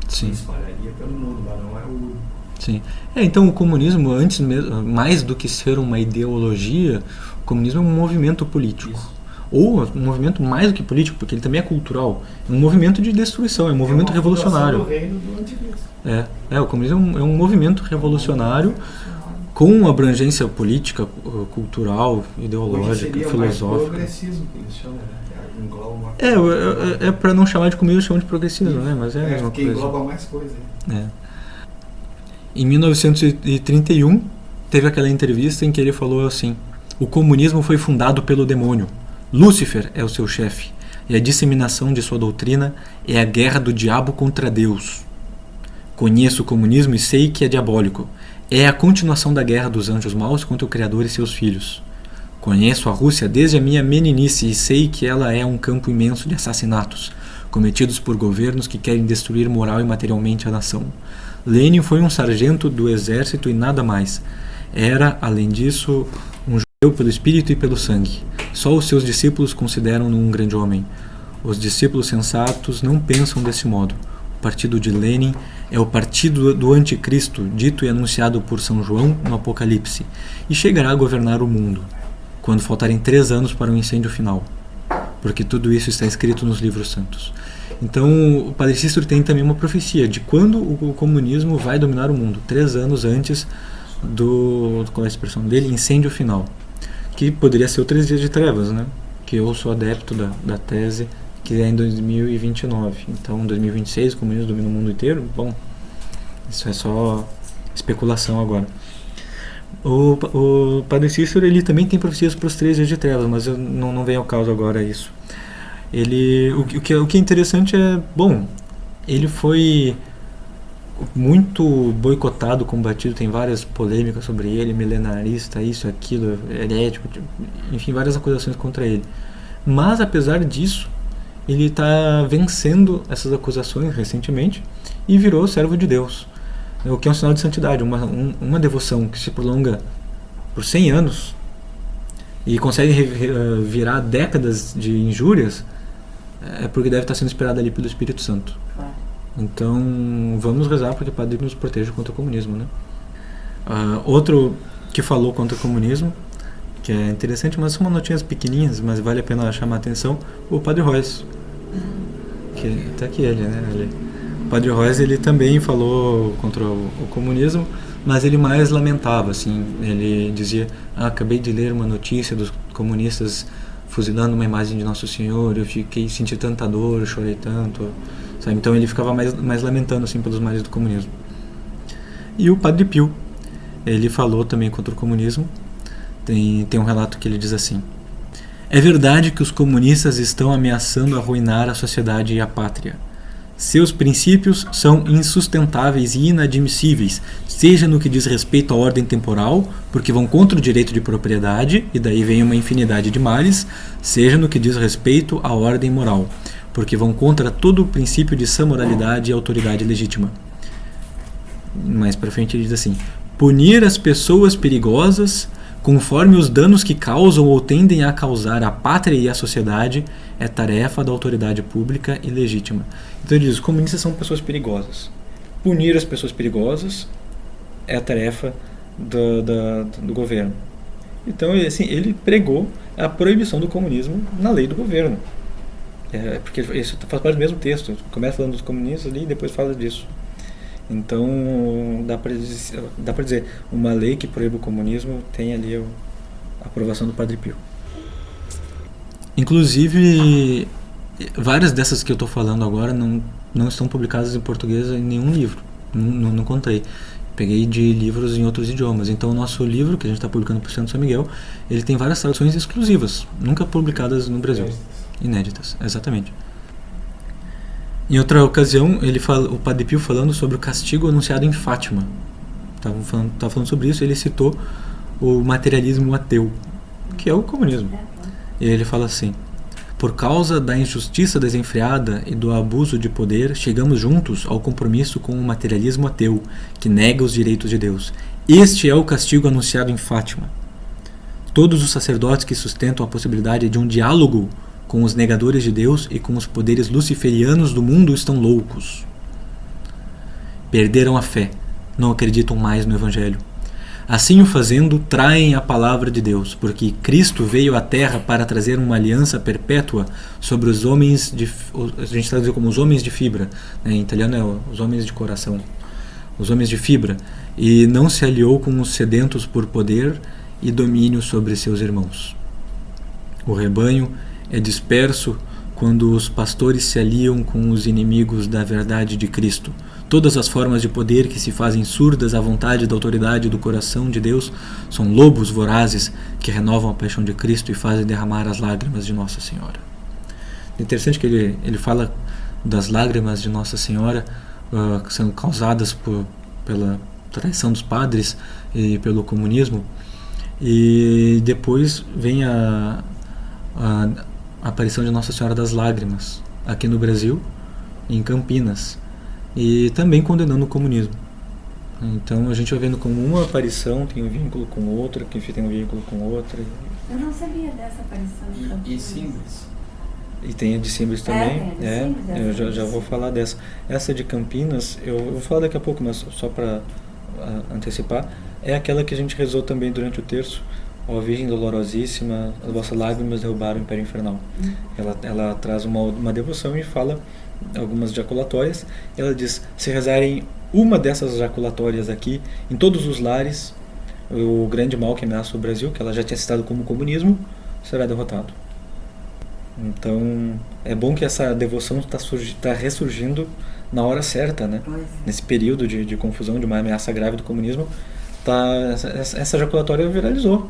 Sim. espalharia pelo mundo, mas não é o único. Sim. Então o comunismo, antes mesmo, mais do que ser uma ideologia, o comunismo é um movimento político. Isso. Ou um movimento mais do que político, porque ele também é cultural. É um movimento de destruição, é um movimento revolucionário. É o reino do anticristo. O comunismo é um movimento revolucionário com abrangência política, cultural, ideológica, filosófica. Mais progressismo, que eles chamam, né? Engloba uma para não chamar de comunismo, chamam de progressismo, né? Mas é a mesma coisa. Engloba mais coisa. Em 1931, teve aquela entrevista em que ele falou assim: o comunismo foi fundado pelo demônio. Lúcifer é o seu chefe, e a disseminação de sua doutrina é a guerra do diabo contra Deus. Conheço o comunismo e sei que é diabólico. É a continuação da guerra dos anjos maus contra o Criador e seus filhos. Conheço a Rússia desde a minha meninice e sei que ela é um campo imenso de assassinatos, cometidos por governos que querem destruir moral e materialmente a nação. Lenin foi um sargento do exército e nada mais. Era, além disso, um judeu pelo espírito e pelo sangue. Só os seus discípulos consideram-no um grande homem. Os discípulos sensatos não pensam desse modo. O partido de Lenin é o partido do anticristo, dito e anunciado por São João no Apocalipse, e chegará a governar o mundo, quando faltarem 3 anos para o incêndio final, porque tudo isso está escrito nos livros santos. Então, o Padre Cícero tem também uma profecia de quando o comunismo vai dominar o mundo, 3 anos antes qual é a expressão dele? Incêndio final, que poderia ser o 3 dias de trevas, né? Que eu sou adepto da tese que é em 2029. Então, em 2026, o comunismo domina o mundo inteiro. Bom, isso é só especulação agora. O Padre Cícero, ele também tem profecias para os 3 dias de trevas, mas eu não vem ao caso agora isso. O que é interessante é, bom, ele foi muito boicotado, combatido, tem várias polêmicas sobre ele, milenarista, isso, aquilo, herético, enfim, várias acusações contra ele. Mas, apesar disso, ele está vencendo essas acusações recentemente e virou servo de Deus, o que é um sinal de santidade, uma devoção que se prolonga por 100 anos e consegue virar décadas de injúrias, é porque deve estar sendo inspirado ali pelo Espírito Santo. Claro. Então, vamos rezar para que o Padre nos proteja contra o comunismo, né? Outro que falou contra o comunismo, que é interessante, mas são notinhas pequenininhas, mas vale a pena chamar a atenção, o Padre Royce. Que tá aqui ele, né? O Padre Royce, ele também falou contra o comunismo, mas ele mais lamentava, assim, ele dizia: acabei de ler uma notícia dos comunistas fuzilando uma imagem de Nosso Senhor, eu senti tanta dor, eu chorei tanto, sabe? Então ele ficava mais lamentando, assim, pelos males do comunismo. E o Padre Pio, ele falou também contra o comunismo. Tem um relato que ele diz assim: é verdade que os comunistas estão ameaçando arruinar a sociedade e a pátria. Seus princípios são insustentáveis e inadmissíveis, seja no que diz respeito à ordem temporal, porque vão contra o direito de propriedade, e daí vem uma infinidade de males, seja no que diz respeito à ordem moral, porque vão contra todo o princípio de samoralidade e autoridade legítima. Mais para frente ele diz assim: punir as pessoas perigosas conforme os danos que causam ou tendem a causar à pátria e à sociedade é tarefa da autoridade pública e legítima. Então ele diz: os comunistas são pessoas perigosas. Punir as pessoas perigosas é a tarefa do governo. Então, assim, ele pregou a proibição do comunismo na lei do governo. Porque isso faz parte do mesmo texto. Começa falando dos comunistas ali e depois fala disso. Então, dá para dizer, uma lei que proíbe o comunismo tem ali a aprovação do Padre Pio. Inclusive, várias dessas que eu estou falando agora não estão publicadas em português em nenhum livro. Não encontrei. Peguei de livros em outros idiomas. Então, o nosso livro, que a gente está publicando por Santo São Miguel, ele tem várias traduções exclusivas, nunca publicadas no Brasil. Inéditas, exatamente. Em outra ocasião, o Padre Pio falando sobre o castigo anunciado em Fátima. Estava falando sobre isso, ele citou o materialismo ateu, que é o comunismo. E ele fala assim: por causa da injustiça desenfreada e do abuso de poder, chegamos juntos ao compromisso com o materialismo ateu, que nega os direitos de Deus. Este é o castigo anunciado em Fátima. Todos os sacerdotes que sustentam a possibilidade de um diálogo com os negadores de Deus e com os poderes luciferianos do mundo estão loucos. Perderam a fé, não acreditam mais no Evangelho. Assim o fazendo, traem a palavra de Deus, porque Cristo veio à Terra para trazer uma aliança perpétua sobre os homens de... A gente traduz como os homens de fibra, né? Em italiano é os homens de coração, os homens de fibra, e não se aliou com os sedentos por poder e domínio sobre seus irmãos. O rebanho é disperso quando os pastores se aliam com os inimigos da verdade de Cristo. Todas as formas de poder que se fazem surdas à vontade da autoridade do coração de Deus são lobos vorazes que renovam a paixão de Cristo e fazem derramar as lágrimas de Nossa Senhora. É interessante que ele fala das lágrimas de Nossa Senhora que são causadas pela traição dos padres e pelo comunismo, e depois vem a aparição de Nossa Senhora das Lágrimas aqui no Brasil, em Campinas, e também condenando o comunismo. Então a gente vai vendo como uma aparição tem um vínculo com outra, que tem um vínculo com outra. Eu não sabia dessa aparição. E Simbres. E tem a de Simbres também. Eu já vou falar dessa. Essa de Campinas, eu vou falar daqui a pouco, mas só para antecipar, é aquela que a gente rezou também durante o terço. Ó Virgem Dolorosíssima, as vossas lágrimas derrubaram o Império Infernal. Ela traz uma devoção e fala algumas jaculatórias. Ela diz: se rezarem uma dessas jaculatórias aqui, em todos os lares, o grande mal que ameaça o Brasil, que ela já tinha citado como comunismo, será derrotado. Então, é bom que essa devoção está ressurgindo na hora certa, né? Nesse período de confusão, de uma ameaça grave do comunismo, essa jaculatória viralizou.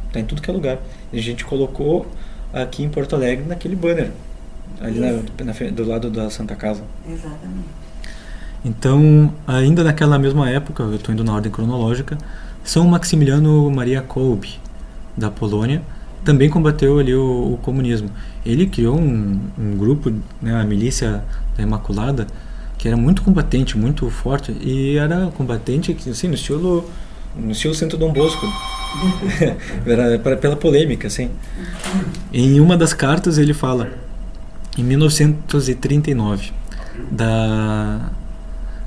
Está em tudo que é lugar. E a gente colocou aqui em Porto Alegre naquele banner, ali do lado da Santa Casa. Exatamente. Então, ainda naquela mesma época, eu estou indo na ordem cronológica, São Maximiliano Maria Kolbe, da Polônia, também combateu ali o comunismo. Ele criou um grupo, né, a Milícia da Imaculada, que era muito combatente, muito forte, e era combatente assim, no estilo Santo Dom Bosco. Era pela polêmica, assim. Em uma das cartas ele fala, em 1939,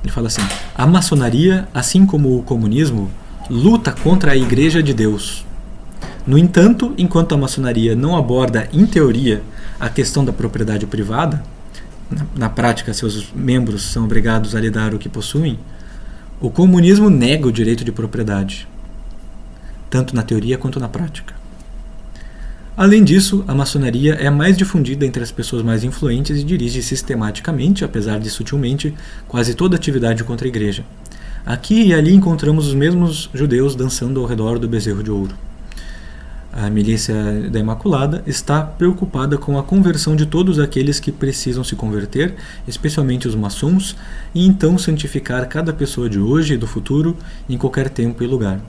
ele fala assim: a maçonaria, assim como o comunismo, luta contra a Igreja de Deus. No entanto, enquanto a maçonaria não aborda, em teoria, a questão da propriedade privada, na prática seus membros são obrigados a lhe dar o que possuem, o comunismo nega o direito de propriedade, tanto na teoria quanto na prática. Além disso, a maçonaria é a mais difundida entre as pessoas mais influentes e dirige sistematicamente, apesar de sutilmente, quase toda atividade contra a igreja. Aqui e ali encontramos os mesmos judeus dançando ao redor do bezerro de ouro. A Milícia da Imaculada está preocupada com a conversão de todos aqueles que precisam se converter, especialmente os maçons, e então santificar cada pessoa de hoje e do futuro, em qualquer tempo e lugar.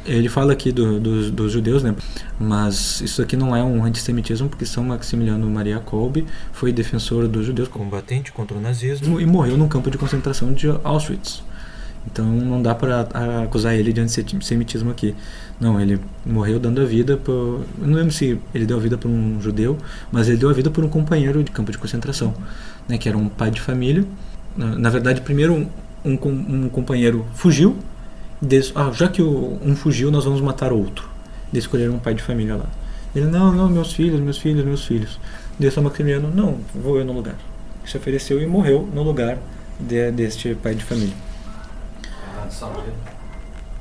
Ele fala aqui dos judeus, né? Mas isso aqui não é um antissemitismo, porque São Maximiliano Maria Kolbe foi defensor dos judeus, combatente contra o nazismo, e morreu num campo de concentração de Auschwitz. Então não dá para acusar ele de antissemitismo aqui. Não, ele morreu dando a vida eu não lembro se ele deu a vida por um judeu, mas ele deu a vida por um companheiro de campo de concentração, né, que era um pai de família. Na verdade, primeiro um companheiro fugiu, já que um fugiu, nós vamos matar outro. Eles escolheram um pai de família lá. Ele: não, meus filhos. Daí São Maximiliano: não, vou eu no lugar. Se ofereceu e morreu no lugar deste pai de família.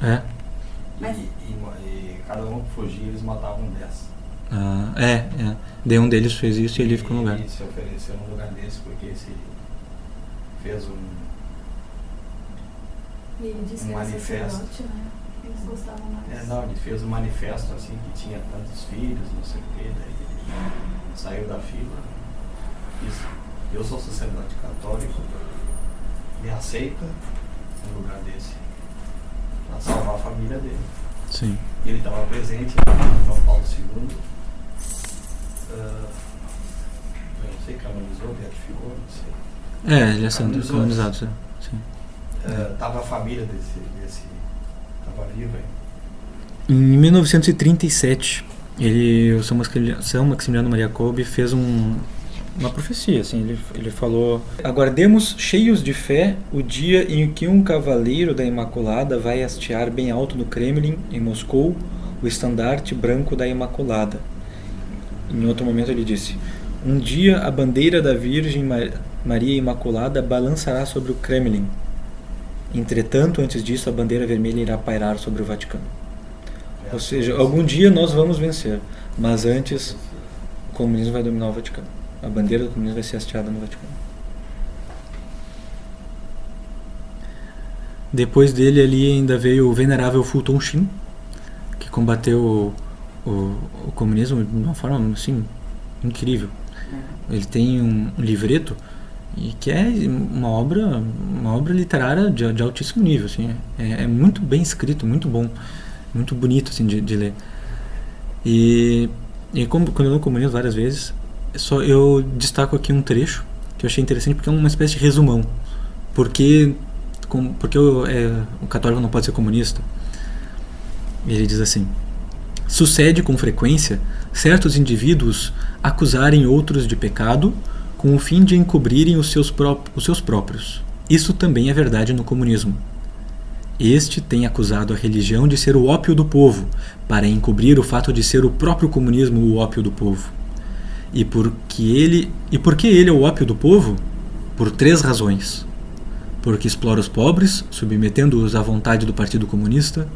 É. E cada um que fugia, eles matavam 10. Daí um deles fez isso e ele ficou no lugar. E se ofereceu no lugar desse porque se fez ele disse que manifesto. Né? Eles gostavam mais. Ele fez um manifesto assim que tinha tantos filhos, não sei o que, daí ele saiu da fila. Disse: eu sou sacerdote católico, me aceita no lugar desse, para salvar a família dele. Sim. Ele estava presente em João Paulo II, Eu não sei, canonizou, beatificou, não sei. Ele é santo, canonizado, sim. Tava a família desse tava viva aí. Em 1937, o São Maximiliano Maria Kolbe fez uma profecia, assim, ele falou: aguardemos cheios de fé o dia em que um cavaleiro da Imaculada vai hastear bem alto no Kremlin, em Moscou, o estandarte branco da Imaculada. Em outro momento ele disse: um dia a bandeira da Virgem Maria Imaculada balançará sobre o Kremlin. Entretanto, antes disso, a bandeira vermelha irá pairar sobre o Vaticano. Ou seja, algum dia nós vamos vencer, mas antes o comunismo vai dominar o Vaticano. A bandeira do comunismo vai ser hasteada no Vaticano. Depois dele ali ainda veio o venerável Fulton Sheen, que combateu o comunismo de uma forma assim incrível. Ele tem um livreto e que é uma obra literária de altíssimo nível, assim. É muito bem escrito, muito bom, muito bonito assim de ler. E quando eu li comunismo várias vezes, eu destaco aqui um trecho que eu achei interessante, porque é uma espécie de resumão. Porque o católico não pode ser comunista. Ele diz assim: sucede com frequência certos indivíduos acusarem outros de pecado com o fim de encobrirem os seus próprios. Isso também é verdade no comunismo. Este tem acusado a religião de ser o ópio do povo, para encobrir o fato de ser o próprio comunismo o ópio do povo. E por que ele é o ópio do povo? Por 3 razões. Porque explora os pobres, submetendo-os à vontade do Partido Comunista.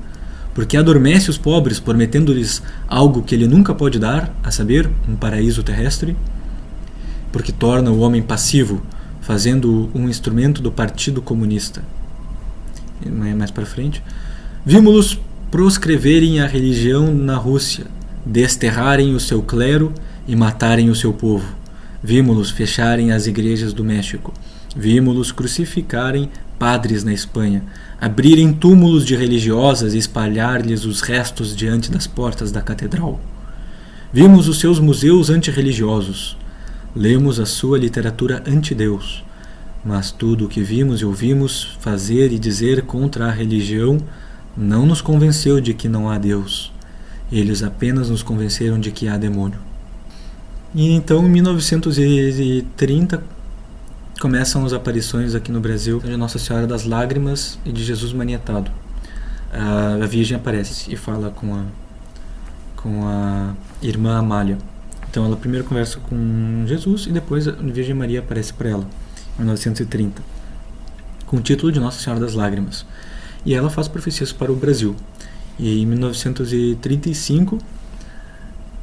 Porque adormece os pobres, prometendo-lhes algo que ele nunca pode dar, a saber, um paraíso terrestre. Porque torna o homem passivo, fazendo-o um instrumento do Partido Comunista. Mais para frente: vimos-los proscreverem a religião na Rússia, desterrarem o seu clero e matarem o seu povo. Vimos-los fecharem as igrejas do México. Vimos-los crucificarem padres na Espanha, abrirem túmulos de religiosas e espalhar-lhes os restos diante das portas da catedral. Vimos os seus museus antirreligiosos. Lemos a sua literatura anti-Deus. Mas tudo o que vimos e ouvimos fazer e dizer contra a religião não nos convenceu de que não há Deus. Eles apenas nos convenceram de que há demônio. E então, em 1930, começam as aparições aqui no Brasil de Nossa Senhora das Lágrimas e de Jesus manietado. A Virgem aparece e fala com a irmã Amália. Então ela primeiro conversa com Jesus e depois a Virgem Maria aparece para ela, em 1930, com o título de Nossa Senhora das Lágrimas. E ela faz profecias para o Brasil. E em 1935,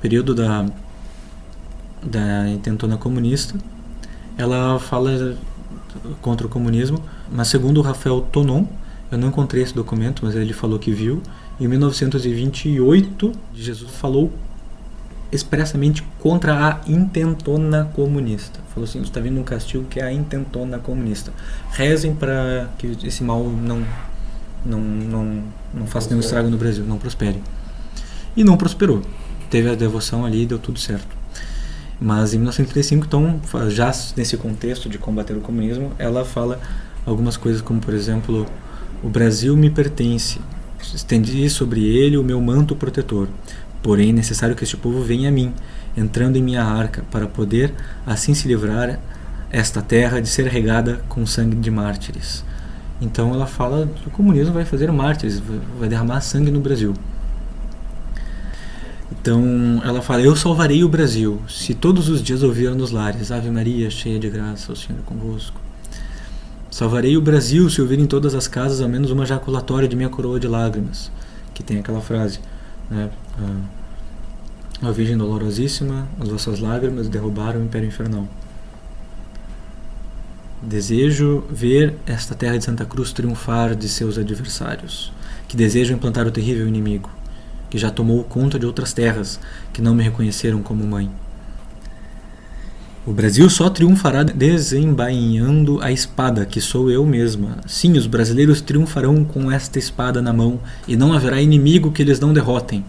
período da intentona comunista, ela fala contra o comunismo, mas segundo o Rafael Tonon, eu não encontrei esse documento, mas ele falou que viu, em 1928, Jesus falou expressamente contra a intentona comunista. Falou assim: está vindo um castigo que é a intentona comunista. Rezem para que esse mal não faça nenhum estrago no Brasil, não prospere. E não prosperou. Teve a devoção ali e deu tudo certo. Mas em 1935, então, já nesse contexto de combater o comunismo, ela fala algumas coisas como, por exemplo: o Brasil me pertence, estendi sobre ele o meu manto protetor. Porém, é necessário que este povo venha a mim, entrando em minha arca, para poder assim se livrar esta terra de ser regada com sangue de mártires. Então ela fala que o comunismo vai fazer mártires, vai derramar sangue no Brasil. Então ela fala: eu salvarei o Brasil, se todos os dias ouviram nos lares: Ave Maria, cheia de graça, o Senhor é convosco. Salvarei o Brasil, se ouvirem em todas as casas ao menos uma jaculatória de minha coroa de lágrimas. Que tem aquela frase, né? A Virgem Dolorosíssima, as vossas lágrimas derrubaram o Império Infernal. Desejo ver esta terra de Santa Cruz triunfar de seus adversários, que desejam implantar o terrível inimigo, que já tomou conta de outras terras, que não me reconheceram como mãe. O Brasil só triunfará desembainhando a espada, que sou eu mesma. Sim, os brasileiros triunfarão com esta espada na mão, e não haverá inimigo que eles não derrotem.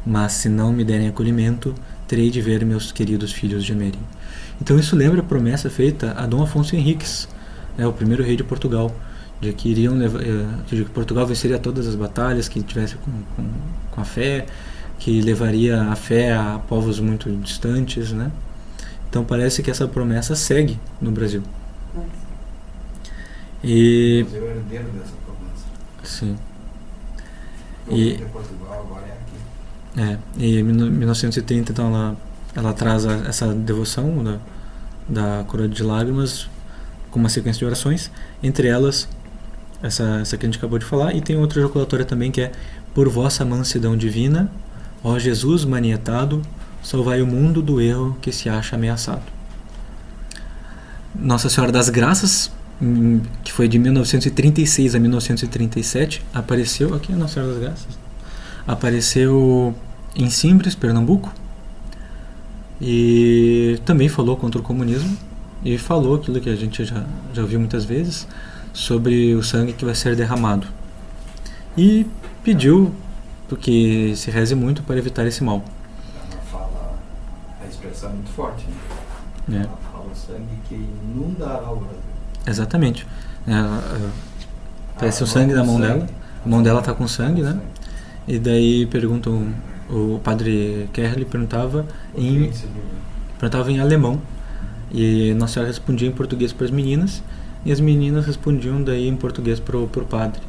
Mas se não me derem acolhimento, terei de ver meus queridos filhos gemerem. Então isso lembra a promessa feita a Dom Afonso Henriques, o primeiro rei de Portugal, de que de que Portugal venceria todas as batalhas, que tivesse com a fé, que levaria a fé a povos muito distantes, né? Então parece que essa promessa segue no Brasil. E O Brasil é herdeiro dessa promessa. sim. O de Portugal agora é aqui. E em 1930 então ela traz essa devoção da coroa de lágrimas com uma sequência de orações, entre elas essa que a gente acabou de falar, e tem outra ejaculatória também que é: por vossa mansidão divina, ó Jesus manietado, salvai o mundo do erro que se acha ameaçado. Nossa Senhora das Graças, que foi de 1936 a 1937, apareceu aqui, Nossa Senhora das Graças apareceu em Simbres, Pernambuco, e também falou contra o comunismo, e falou aquilo que a gente já ouviu muitas vezes sobre o sangue que vai ser derramado, e pediu que se reze muito para evitar esse mal. Ela fala, a expressão é muito forte, né? Ela fala o sangue que inundará o Brasil. Exatamente. Parece o sangue da mão dela. A mão dela está com sangue, né? E daí perguntam, o padre Kerley perguntava em alemão, e Nossa Senhora respondia em português para as meninas, e as meninas respondiam daí em português para o padre.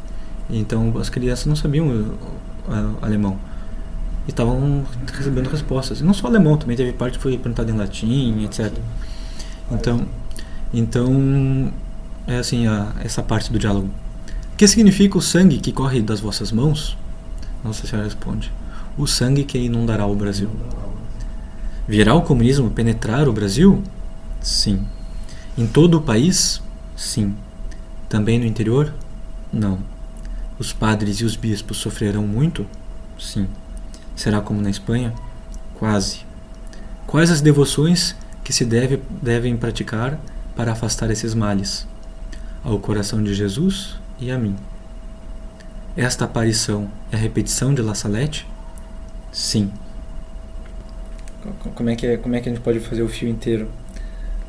Então as crianças não sabiam o alemão e estavam recebendo respostas. E não só alemão, também teve parte que foi perguntada em latim, etc. Então é assim essa parte do diálogo. O que significa o sangue que corre das vossas mãos? Nossa Senhora responde: o sangue que inundará o Brasil. Virá o comunismo penetrar o Brasil? Sim. Em todo o país? Sim. Também no interior? Não. Os padres e os bispos sofrerão muito? Sim. Será como na Espanha? Quase. Quais as devoções que se devem praticar para afastar esses males? Ao coração de Jesus e a mim. Esta aparição é a repetição de La Salette? Sim. Como é que a gente pode fazer o fio inteiro?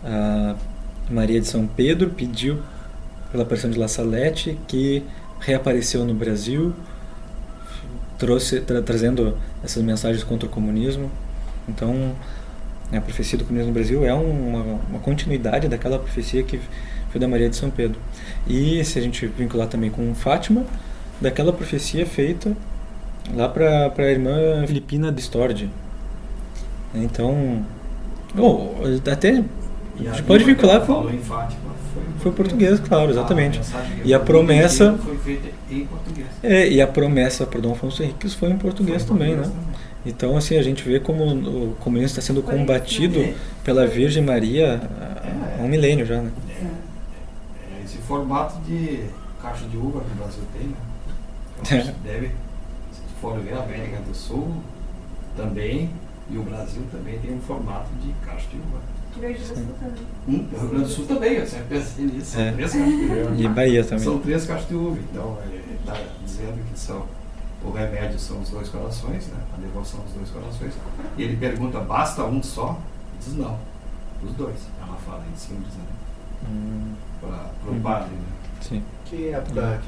A Maria de São Pedro pediu pela aparição de La Salette, que reapareceu no Brasil, trazendo essas mensagens contra o comunismo. Então, a profecia do comunismo no Brasil é uma continuidade daquela profecia que foi da Maria de São Pedro. E se a gente vincular também com Fátima, daquela profecia feita lá para a irmã Filipina de Stordi. Então, até a gente pode vincular falou em Fátima, foi português, claro, exatamente. E a promessa foi feita em português. E a promessa para Dom Afonso Henriques foi em português também, né? Então, assim, a gente vê como o comunismo está sendo combatido pela Virgem Maria há um milênio já, né? Esse formato de caixa de uva que o Brasil tem, né? Então, se for ver a América do Sul também, e o Brasil também tem um formato de caixa de uva. Rio Grande do Sul também. O Rio Grande do Sul também, eu sempre pensei nisso. São 3 caixas de uva. E Bahia também. São 3 caixas de uva. Então, ele está dizendo que o remédio são os 2 corações, né? A devoção dos 2 corações. E ele pergunta, basta um só? Ele diz, não, os 2. Ela fala em simples, né? Para o padre, né? Sim. Que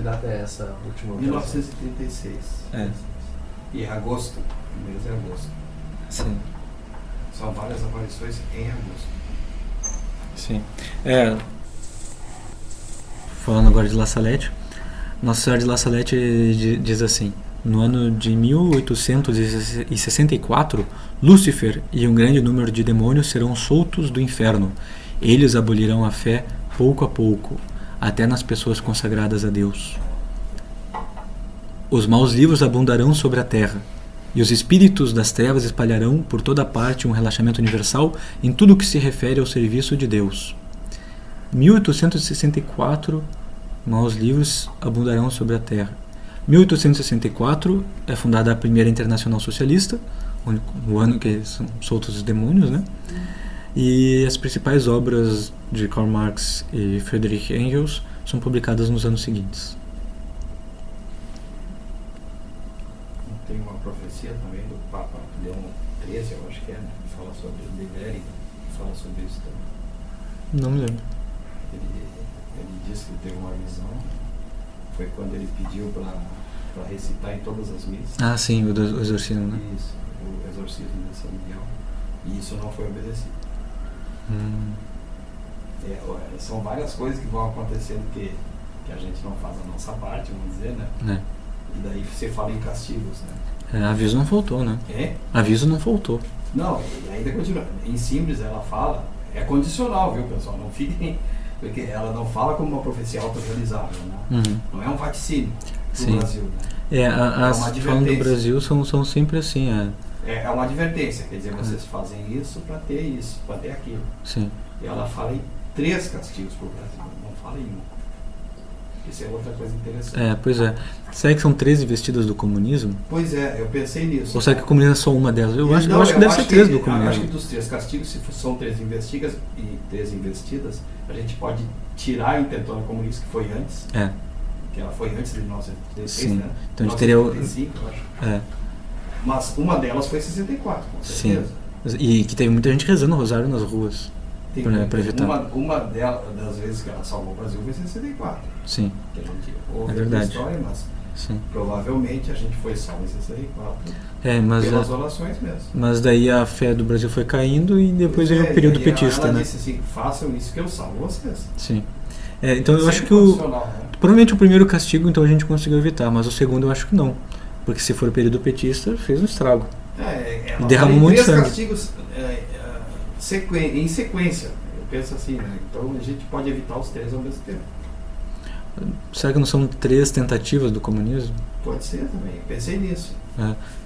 data é essa última? 1936. E é agosto. O mês é agosto. Sim. São várias aparições em agosto. Sim. Falando agora de La Salette, Nossa Senhora de La Salette diz assim: no ano de 1864, Lúcifer e um grande número de demônios serão soltos do inferno. Eles abolirão a fé pouco a pouco, até nas pessoas consagradas a Deus. Os maus livros abundarão sobre a terra, e os espíritos das trevas espalharão por toda parte um relaxamento universal em tudo o que se refere ao serviço de Deus. 1864, maus livros abundarão sobre a terra. 1864 é fundada a primeira Internacional Socialista, o ano que são soltos os demônios, né? E as principais obras de Karl Marx e Friedrich Engels são publicadas nos anos seguintes. Tem uma profecia também do Papa Leão XIII, eu acho que é, né? fala sobre o Deleri, fala sobre isso também. Não me lembro. Ele disse que teve uma visão, foi quando ele pediu para recitar em todas as missas. Ah, sim, o exorcismo, né? Isso, o exorcismo de São Miguel. E isso não foi obedecido. São várias coisas que vão acontecendo que a gente não faz a nossa parte, vamos dizer, né? E daí você fala em castigos, né? Aviso não faltou, né? Aviso não faltou. Não, e ainda continua. Em Simples ela fala, é condicional, viu, pessoal? Não fiquem, porque ela não fala como uma profecia autorrealizável, né? Não é um vaticínio do Brasil, né? As falando do Brasil são sempre assim, É uma advertência, quer dizer, vocês fazem isso para ter isso, para ter aquilo. Sim. E ela fala em 3 castigos para o Brasil, não fala em 1. Isso é outra coisa interessante. Pois é. Será que são 3 investidas do comunismo? Pois é, eu pensei nisso. Ou será que o comunismo é só uma delas? Eu acho que deve ser 3 do comunismo. Eu acho que dos 3 castigos, se são 3 investidas, a gente pode tirar a intentona comunista que foi antes. Que ela foi antes de 1936, né? Então a gente teria... 1935, eu acho. Mas uma delas foi em 64, com certeza. Sim. E que teve muita gente rezando o rosário nas ruas. Para evitar. Uma das vezes que ela salvou o Brasil foi em 64. Sim. Que a gente ouve verdade. História, mas provavelmente a gente foi salvo em 64. Mas pelas orações mesmo. Mas daí a fé do Brasil foi caindo e depois veio o período petista, ela né? disse assim, façam isso que eu salvo vocês. Sim. Então eu acho que né? provavelmente o primeiro castigo então a gente conseguiu evitar, mas o segundo eu acho que não. Porque se for o período petista, fez um estrago. Derramou muito sangue. 3 castigos em sequência. Eu penso assim, né? Então a gente pode evitar os 3 ao mesmo tempo. Será que não são 3 tentativas do comunismo? Pode ser também, eu pensei nisso.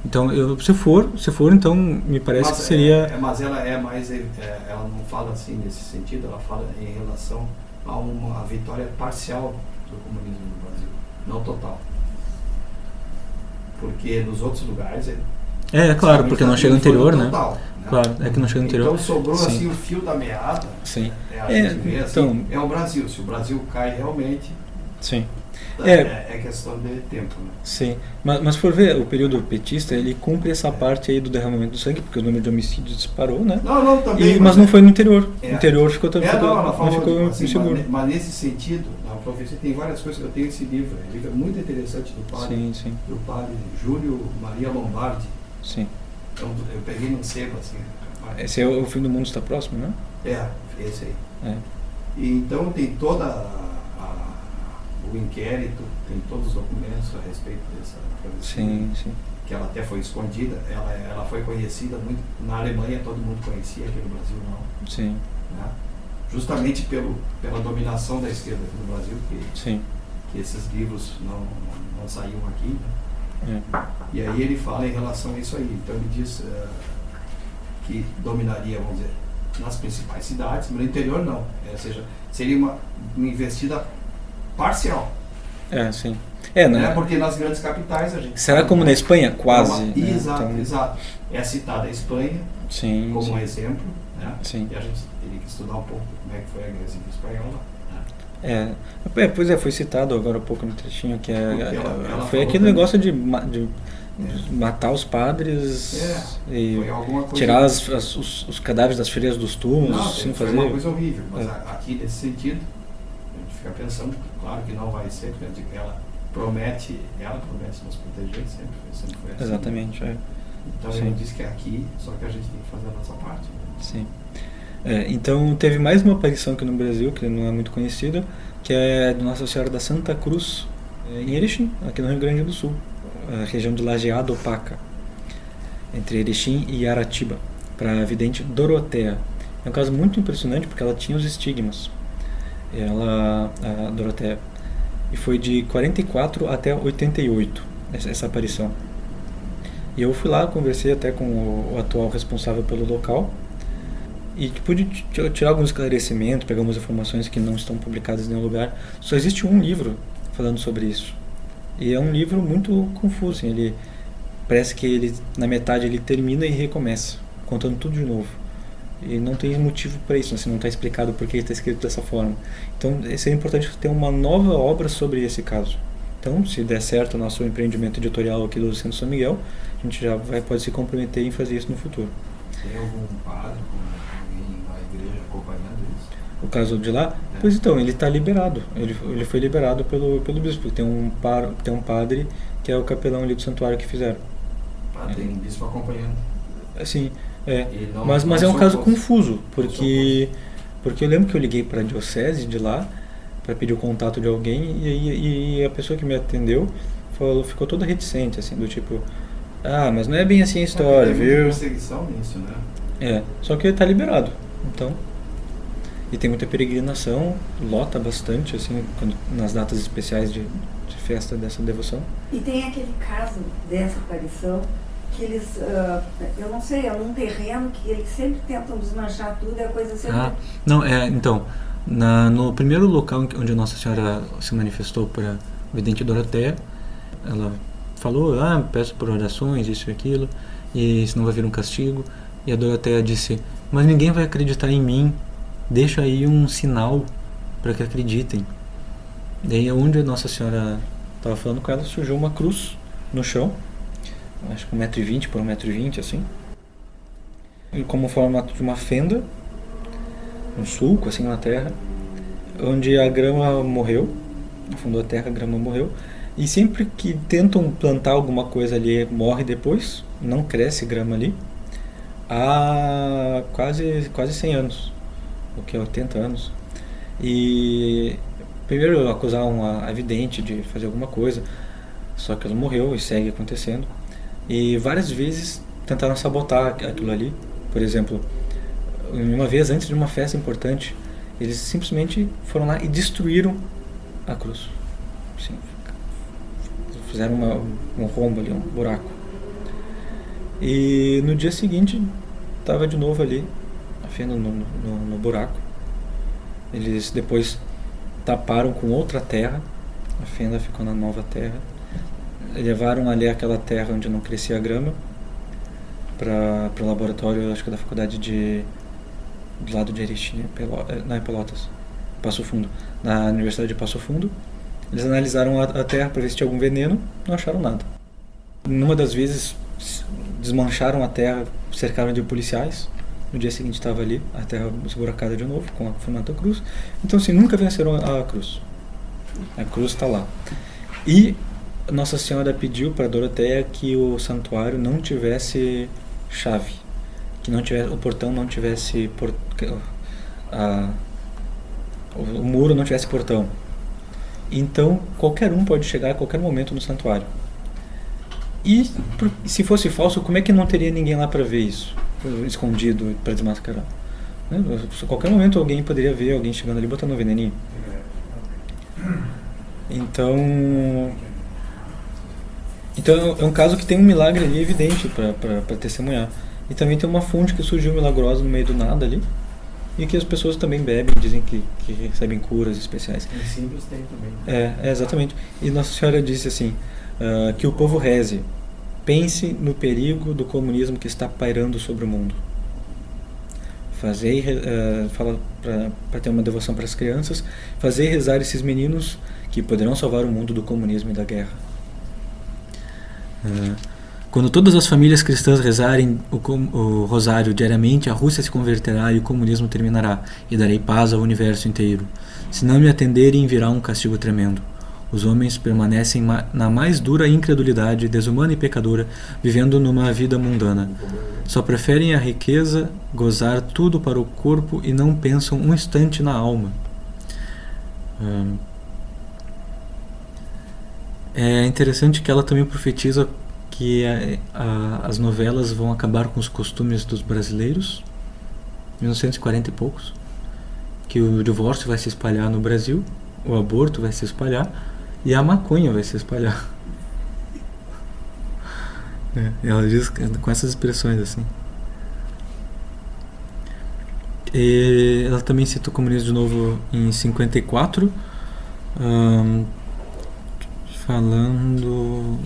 Então, se for, então me parece que seria... Mas ela é mais... ela não fala assim nesse sentido, ela fala em relação a uma vitória parcial do comunismo no Brasil, não total. Porque nos outros lugares... claro, porque não chega no interior, né? Total, Claro, é que não chega no interior. Então sobrou assim o fio da meada. Sim. A gente vê assim, é o Brasil. Se o Brasil cai realmente... Sim. É questão de tempo, né? Sim, mas for ver, o período petista, ele cumpre essa parte aí do derramamento do sangue, porque o número de homicídios disparou, né? Não, também. Mas não foi no interior. No interior ficou assim, inseguro. Mas nesse sentido, na profecia tem várias coisas. Eu tenho esse livro, é um livro muito interessante do padre, do padre Júlio Maria Lombardi. Sim. Então, eu peguei num sebo, assim. Esse é o Fim do Mundo Está Próximo, né? Esse aí. E então tem o inquérito, tem todos os documentos a respeito dessa profecia. Sim. Que ela até foi escondida, ela foi conhecida muito, na Alemanha todo mundo conhecia, aqui no Brasil não. Sim. Né? Justamente pela dominação da esquerda aqui no Brasil, que esses livros não saíam aqui. Né? E aí ele fala em relação a isso aí. Então ele diz que dominaria, vamos dizer, nas principais cidades, mas no interior não. Ou seja, seria uma investida parcial. Sim. Né? Porque nas grandes capitais a gente... Será como na Espanha? Quase. Exato. É citada a Espanha como um exemplo, né? Sim. E a gente teria que estudar um pouco como é que foi a Guerra Civil Espanhola. Né? Pois foi citado agora há pouco no trechinho, que foi aquele negócio de matar os padres e tirar os cadáveres das freiras dos túmulos. Foi uma coisa horrível, mas aqui nesse sentido a gente fica pensando, claro que não vai ser, porque ela promete nos proteger, sempre foi assim. Exatamente. Então ele diz que é aqui, só que a gente tem que fazer a nossa parte. Sim. Então teve mais uma aparição aqui no Brasil, que não é muito conhecida, que é de Nossa Senhora da Santa Cruz, em Erechim, aqui no Rio Grande do Sul, a região de Lajeado Opaca, entre Erechim e Aratiba, para a vidente Doroteia. É um caso muito impressionante porque ela tinha os estigmas, a Doroteia, e foi de 44 até 88 essa aparição. E eu fui lá, conversei até com o atual responsável pelo local e pude tirar alguns esclarecimentos, pegar algumas informações que não estão publicadas em nenhum lugar. Só existe um livro falando sobre isso. E é um livro muito confuso, assim, ele parece que na metade ele termina e recomeça, contando tudo de novo. E não tem motivo para isso, assim, não está explicado por que está escrito dessa forma. Então seria importante ter uma nova obra sobre esse caso. Então, se der certo o nosso empreendimento editorial aqui do Centro São Miguel, a gente já pode se comprometer em fazer isso no futuro. Tem algum padre, alguém na igreja acompanhando isso? O caso de lá? Pois então, ele está liberado. Ele foi liberado pelo bispo. Tem um padre que é o capelão ali do santuário que fizeram. Tem um bispo acompanhando. Assim, Não, mas é um caso confuso, porque eu lembro que eu liguei para a diocese de lá para pedir o contato de alguém e a pessoa que me atendeu ficou toda reticente, assim, do tipo, mas não é bem assim a história, tem viu? perseguição nisso, né? Só que ele está liberado, então. E tem muita peregrinação, lota bastante, assim, nas datas especiais de festa dessa devoção. E tem aquele caso dessa aparição que eles, eu não sei, é um terreno que eles sempre tentam desmanchar tudo, é a coisa sempre... Então, no primeiro local onde Nossa Senhora se manifestou para a vidente Doroteia, ela falou, peço por orações, isso e aquilo, e senão vai vir um castigo. E a Doroteia disse, mas ninguém vai acreditar em mim, deixa aí um sinal para que acreditem. Daí onde Nossa Senhora estava falando com ela, surgiu uma cruz no chão, acho que 1,20 m por 1,20 m, assim, e como formato de uma fenda, um sulco assim na terra, onde a grama morreu, afundou a terra, a grama morreu, e sempre que tentam plantar alguma coisa ali, morre depois, não cresce grama ali, há quase 100 anos, o que é 80 anos. E primeiro acusaram a vidente de fazer alguma coisa, só que ela morreu e segue acontecendo. E várias vezes tentaram sabotar aquilo ali. Por exemplo, uma vez antes de uma festa importante, eles simplesmente foram lá e destruíram a cruz. Assim, fizeram um rombo ali, um buraco. E no dia seguinte estava de novo ali a fenda no buraco. Eles depois taparam com outra terra, a fenda ficou na nova terra. Levaram ali aquela terra onde não crescia grama para o laboratório, acho que da faculdade do lado de Erechim, não é Pelotas, Passo Fundo, na Universidade de Passo Fundo. Eles analisaram a terra para ver se tinha algum veneno, não acharam nada. Numa das vezes desmancharam a terra, cercaram de policiais. No dia seguinte estava ali a terra esburacada de novo, com a formato da cruz. Então assim, nunca venceram a cruz. A cruz está lá. E Nossa Senhora pediu para Doroteia que o santuário não tivesse chave, que o portão não tivesse o muro não tivesse portão. Então qualquer um pode chegar a qualquer momento no santuário. E se fosse falso, como é que não teria ninguém lá para ver isso, escondido, para desmascarar? A qualquer momento alguém poderia ver alguém chegando ali botando um veneninho. Então é um caso que tem um milagre ali evidente para testemunhar. E também tem uma fonte que surgiu milagrosa no meio do nada ali, e que as pessoas também bebem, dizem que recebem curas especiais. Em Simples tem também. Exatamente. E Nossa Senhora disse assim, que o povo reze, pense no perigo do comunismo que está pairando sobre o mundo. Fala para ter uma devoção para as crianças, fazer rezar esses meninos que poderão salvar o mundo do comunismo e da guerra. Quando todas as famílias cristãs rezarem o rosário diariamente, a Rússia se converterá e o comunismo terminará, e darei paz ao universo inteiro. Se não me atenderem, virá um castigo tremendo. Os homens permanecem na mais dura incredulidade, desumana e pecadora, vivendo numa vida mundana. Só preferem a riqueza, gozar tudo para o corpo e não pensam um instante na alma. É interessante que ela também profetiza que as novelas vão acabar com os costumes dos brasileiros, 1940 e poucos, que o divórcio vai se espalhar no Brasil, o aborto vai se espalhar e a maconha vai se espalhar. Ela diz com essas expressões assim. E ela também cita o comunismo de novo em 54, falando: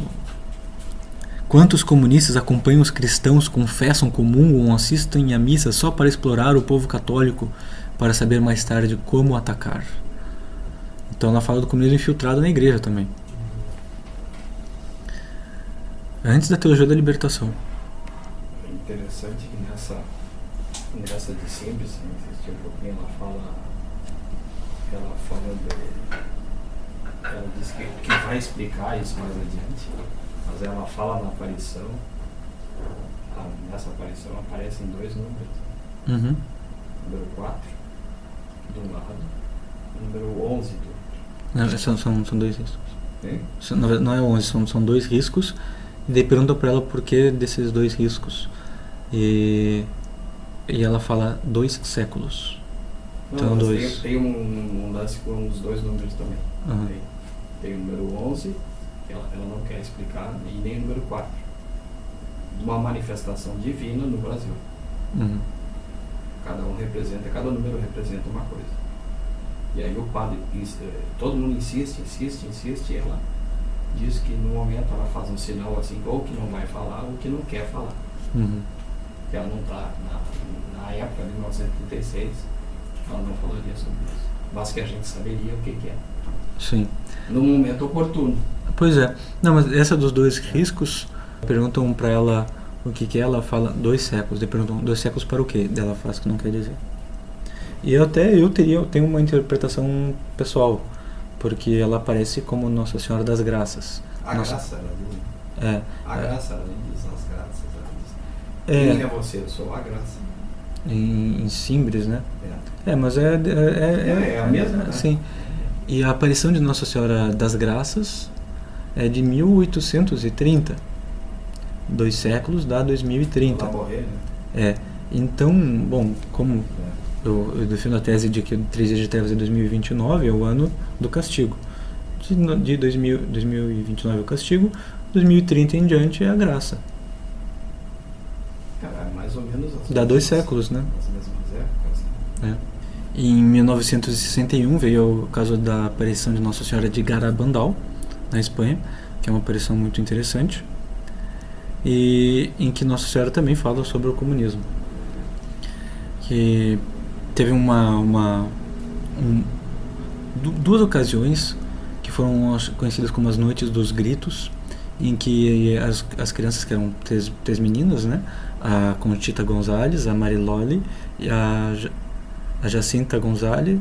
quantos comunistas acompanham os cristãos, confessam, comungam, assistem à missa só para explorar o povo católico, para saber mais tarde como atacar. Então ela fala do comunismo infiltrado na igreja também, antes da teologia da libertação. interessante que nessa de Simples, se insistir um pouquinho, ela diz que vai explicar isso mais adiante, mas ela fala na aparição, nessa aparição aparecem 2 números. Uhum. Número 4 de um lado, número 11 do outro. Não, são 2 riscos. Hein? Não é 11, são 2 riscos. E daí pergunta pra ela por que desses 2 riscos. E ela fala 2 séculos. Então, mas 2. Tem um lance com os 2 números também. Uhum. Tem o número 11, que ela não quer explicar, e nem o número 4. Uma manifestação divina no Brasil. Uhum. Cada número representa uma coisa. E aí o padre, todo mundo insiste, e ela diz que no momento ela faz um sinal assim, ou que não vai falar, ou que não quer falar. Uhum. Que ela não está, na época de 1936, ela não falaria sobre isso. Mas que a gente saberia o que é. Sim. No momento oportuno. Pois é. Não, mas essa dos 2 riscos, perguntam pra ela o que é, ela fala 2 séculos. Daí perguntam 2 séculos para o quê? Daí ela faz que não quer dizer. E eu tenho uma interpretação pessoal, porque ela aparece como Nossa Senhora das Graças. Graça, ela diz. A graça, ela diz as graças. Ela diz. Quem é você? Eu sou a graça. Em Simples, né? Mas é a mesma, né? Sim. E a aparição de Nossa Senhora das Graças é de 1830. 2 séculos dá 2030. Ela morrer, né? Então, bom, como eu defendo a tese de que 3 Dias de Trevas é 2029, é o ano do castigo. De 2029 é o castigo, 2030 em diante é a graça. Mais ou menos dá 2 séculos, né? As mesmas épocas. Em 1961 veio o caso da aparição de Nossa Senhora de Garabandal, na Espanha, que é uma aparição muito interessante, e em que Nossa Senhora também fala sobre o comunismo. Que teve duas ocasiões que foram conhecidas como as Noites dos Gritos, em que as crianças, que eram 3 meninas, né? A Conchita Gonzalez, a Mariloli, e a Jacinta Gonzalez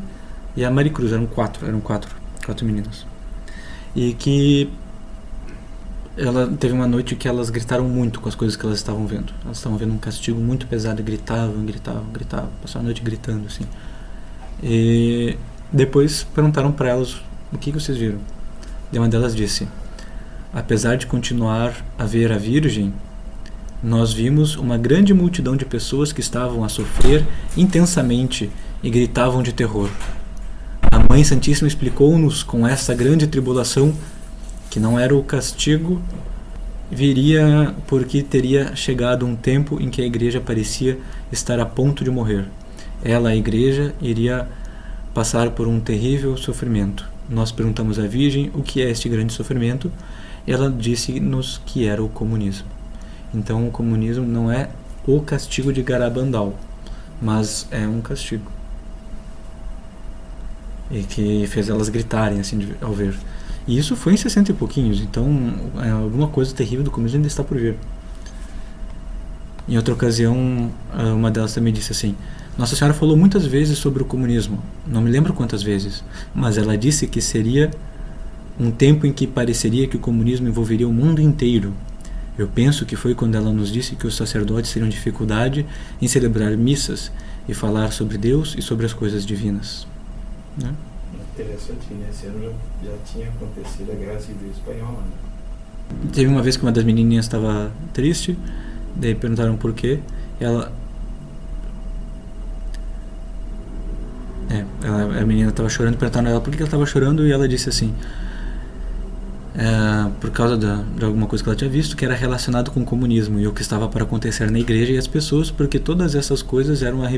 e a Maricruz, eram quatro meninas. E que ela teve uma noite que elas gritaram muito com as coisas que elas estavam vendo. Elas estavam vendo um castigo muito pesado, e gritavam, passaram a noite gritando assim. E depois perguntaram para elas o que vocês viram. E uma delas disse: apesar de continuar a ver a Virgem, nós vimos uma grande multidão de pessoas que estavam a sofrer intensamente e gritavam de terror. A Mãe Santíssima explicou-nos com essa grande tribulação que não era o castigo, viria porque teria chegado um tempo em que a Igreja parecia estar a ponto de morrer. Ela, a Igreja, iria passar por um terrível sofrimento. Nós perguntamos à Virgem o que é este grande sofrimento. Ela disse-nos que era o comunismo. Então o comunismo não é o castigo de Garabandal, mas é um castigo. E que fez elas gritarem assim ao ver. E isso foi em 60 e pouquinhos, então alguma coisa terrível do comunismo ainda está por vir. Em outra ocasião, uma delas também disse assim: Nossa Senhora falou muitas vezes sobre o comunismo, não me lembro quantas vezes, mas ela disse que seria um tempo em que pareceria que o comunismo envolveria o mundo inteiro. Eu penso que foi quando ela nos disse que os sacerdotes teriam dificuldade em celebrar missas e falar sobre Deus e sobre as coisas divinas. Né? Interessante, nesse ano já tinha acontecido a Guerra Civil Espanhola. Né? Teve uma vez que uma das menininhas estava triste, daí perguntaram por quê. A menina estava chorando, perguntaram a ela por que ela estava chorando, e ela disse assim: por causa de alguma coisa que ela tinha visto que era relacionado com o comunismo e o que estava para acontecer na igreja e as pessoas, porque todas essas coisas eram a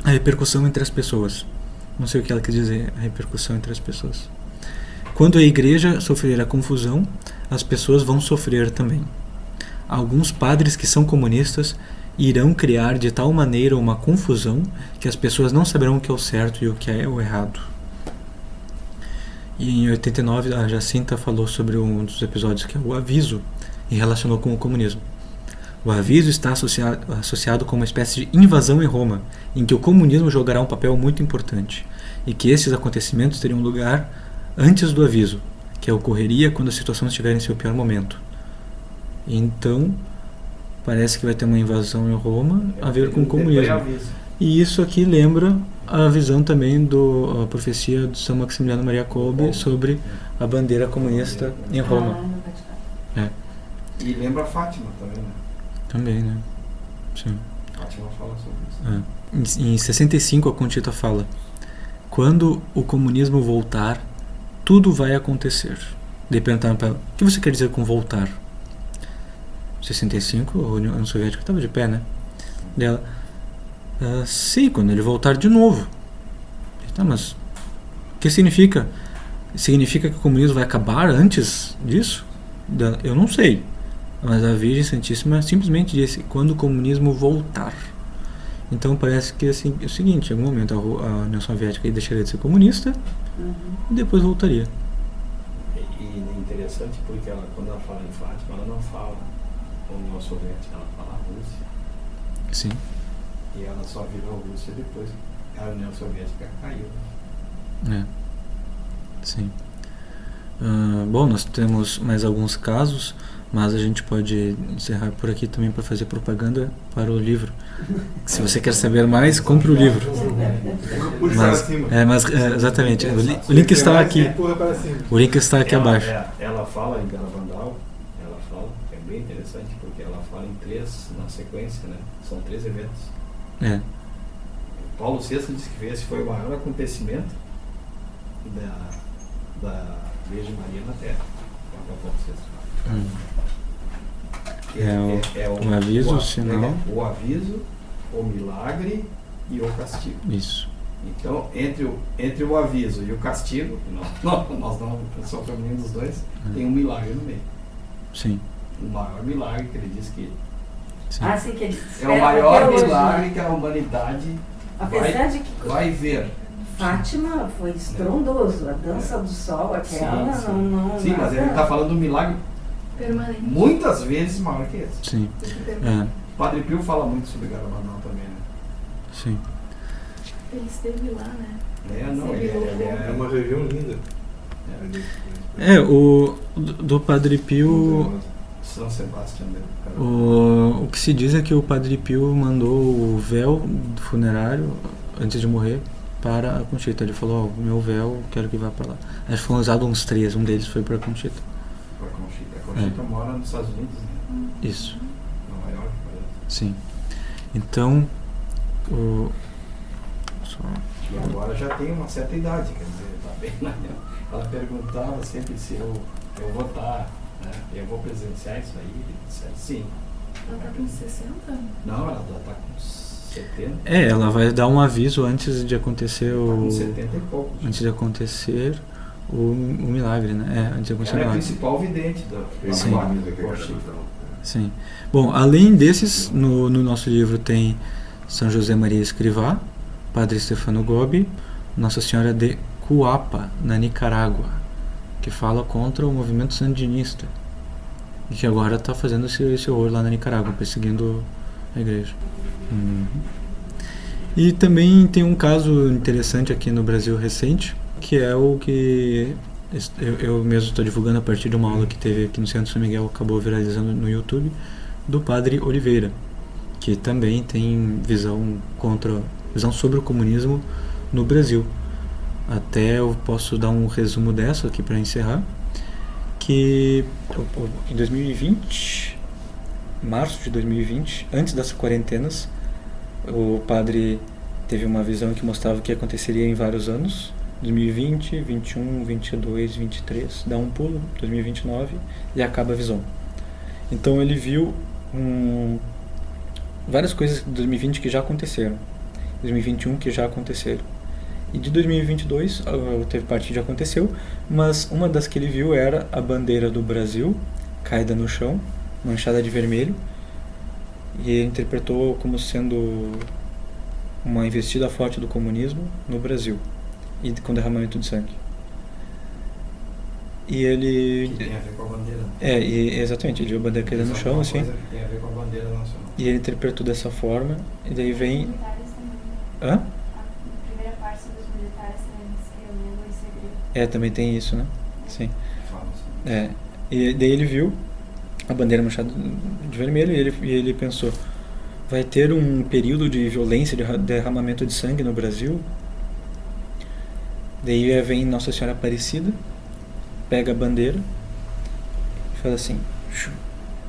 repercussão entre as pessoas. Não sei o que ela quis dizer, a repercussão entre as pessoas. Quando a igreja sofrer a confusão, as pessoas vão sofrer também. Alguns padres que são comunistas irão criar de tal maneira uma confusão que as pessoas não saberão o que é o certo e o que é o errado. E em 89 a Jacinta falou sobre um dos episódios que é o aviso, e relacionou com o comunismo. O aviso está associado com uma espécie de invasão em Roma, em que o comunismo jogará um papel muito importante, e que esses acontecimentos teriam lugar antes do aviso, que ocorreria quando a situação estiver em seu pior momento. Então, parece que vai ter uma invasão em Roma a ver com o comunismo. E isso aqui lembra a visão também da profecia de São Maximiliano Maria Kolbe sobre a bandeira comunista em Roma. E lembra Fátima também, né? Também, né? Sim. Fátima fala sobre isso. Em 65 a Conchita fala: quando o comunismo voltar, tudo vai acontecer. Daí perguntaram para ela: o que você quer dizer com voltar? 65 a União Soviética estava de pé, né? Dela: sim, quando ele voltar de novo. Tá, mas o que significa? Significa que o comunismo vai acabar antes disso? Dela: eu não sei. Mas a Virgem Santíssima simplesmente disse: quando o comunismo voltar. Então parece que assim, é o seguinte: em algum momento a União Soviética deixaria de ser comunista e depois voltaria. E é interessante porque quando ela fala em Fátima, ela não fala União Soviética, ela fala Rússia. Sim. E ela só virou Rússia depois que a União Soviética caiu. Sim. Bom, nós temos mais alguns casos, mas a gente pode encerrar por aqui também para fazer propaganda para o livro. Se você quer saber mais, compre o livro. Exatamente. O link está aqui. O link está aqui abaixo. Ela fala em Garabandal, é bem interessante porque ela fala em 3 na sequência, né? São 3 eventos. Paulo VI disse que esse foi o maior acontecimento da Virgem Maria na Terra. O aviso, o sinal. O aviso, o milagre e o castigo. Isso. Então, entre o aviso e o castigo, nós não sofremos nenhum dos dois, tem um milagre no meio. Sim. O maior milagre que ele diz que... Sim. Sim, que ele é o maior milagre que a humanidade vai ver. Fátima foi estrondoso, a dança do sol, aquela não... Sim, mas ele está falando de um milagre permanente, muitas vezes maior que esse. Sim. O Padre Pio fala muito sobre Garabandal também, né? Sim. ele esteve lá, né? É uma região linda. O do Padre Pio... São Sebastião. O que se diz é que o Padre Pio mandou o véu do funerário antes de morrer para a Conchita. Ele falou: meu véu, quero que vá para lá. Acho que foram usados uns 3, um deles foi para a Conchita. A Conchita mora nos Estados Unidos, né? Isso. Nova York, parece. Sim. Então, E agora já tem uma certa idade, quer dizer, tá bem lá. Ela perguntava sempre se eu vou estar, né? Eu vou presenciar isso aí. Ele disse sim. Ela tá com 60? Não, ela tá com 70. ela vai dar um aviso antes de acontecer com 70 e poucos. Antes de acontecer o milagre, né? Antes de acontecer ela o milagre. é a principal vidente da Sim. Sim. Bom, além desses, no nosso livro tem São José Maria Escrivá, Padre Stefano Gobi, Nossa Senhora de Cuapa, na Nicarágua, que fala contra o movimento sandinista e que agora está fazendo esse horror lá na Nicarágua, perseguindo a igreja. E também tem um caso interessante aqui no Brasil recente, que é o que eu mesmo estou divulgando a partir de uma aula que teve aqui no Centro São Miguel, acabou viralizando no YouTube, do Padre Oliveira, que também tem visão sobre o comunismo no Brasil. Até eu posso dar um resumo dessa aqui para encerrar, que em 2020, março de 2020, antes das quarentenas, o padre teve uma visão que mostrava o que aconteceria em vários anos, 2020, 21, 22, 23, dá um pulo, 2029, e acaba a visão. Então ele viu várias coisas de 2020 que já aconteceram, 2021 que já aconteceram, e de 2022 teve parte que já aconteceu, mas uma das que ele viu era a bandeira do Brasil caída no chão, manchada de vermelho, e ele interpretou como sendo uma investida forte do comunismo no Brasil e com derramamento de sangue. e ele... Que tem a ver com a bandeira. Exatamente, ele viu a bandeira caída no chão, assim, Coisa que tem a ver com a bandeira nacional. e ele interpretou dessa forma, e daí vem... Militares também. Hã? A primeira parte sobre os militares também diz que eu lembro em segredo. Também tem isso, né? Sim. Fala assim. E daí ele viu a bandeira manchada de vermelho e ele pensou, vai ter um período de violência, de derramamento de sangue no Brasil. Daí vem Nossa Senhora Aparecida, pega a bandeira e fala assim,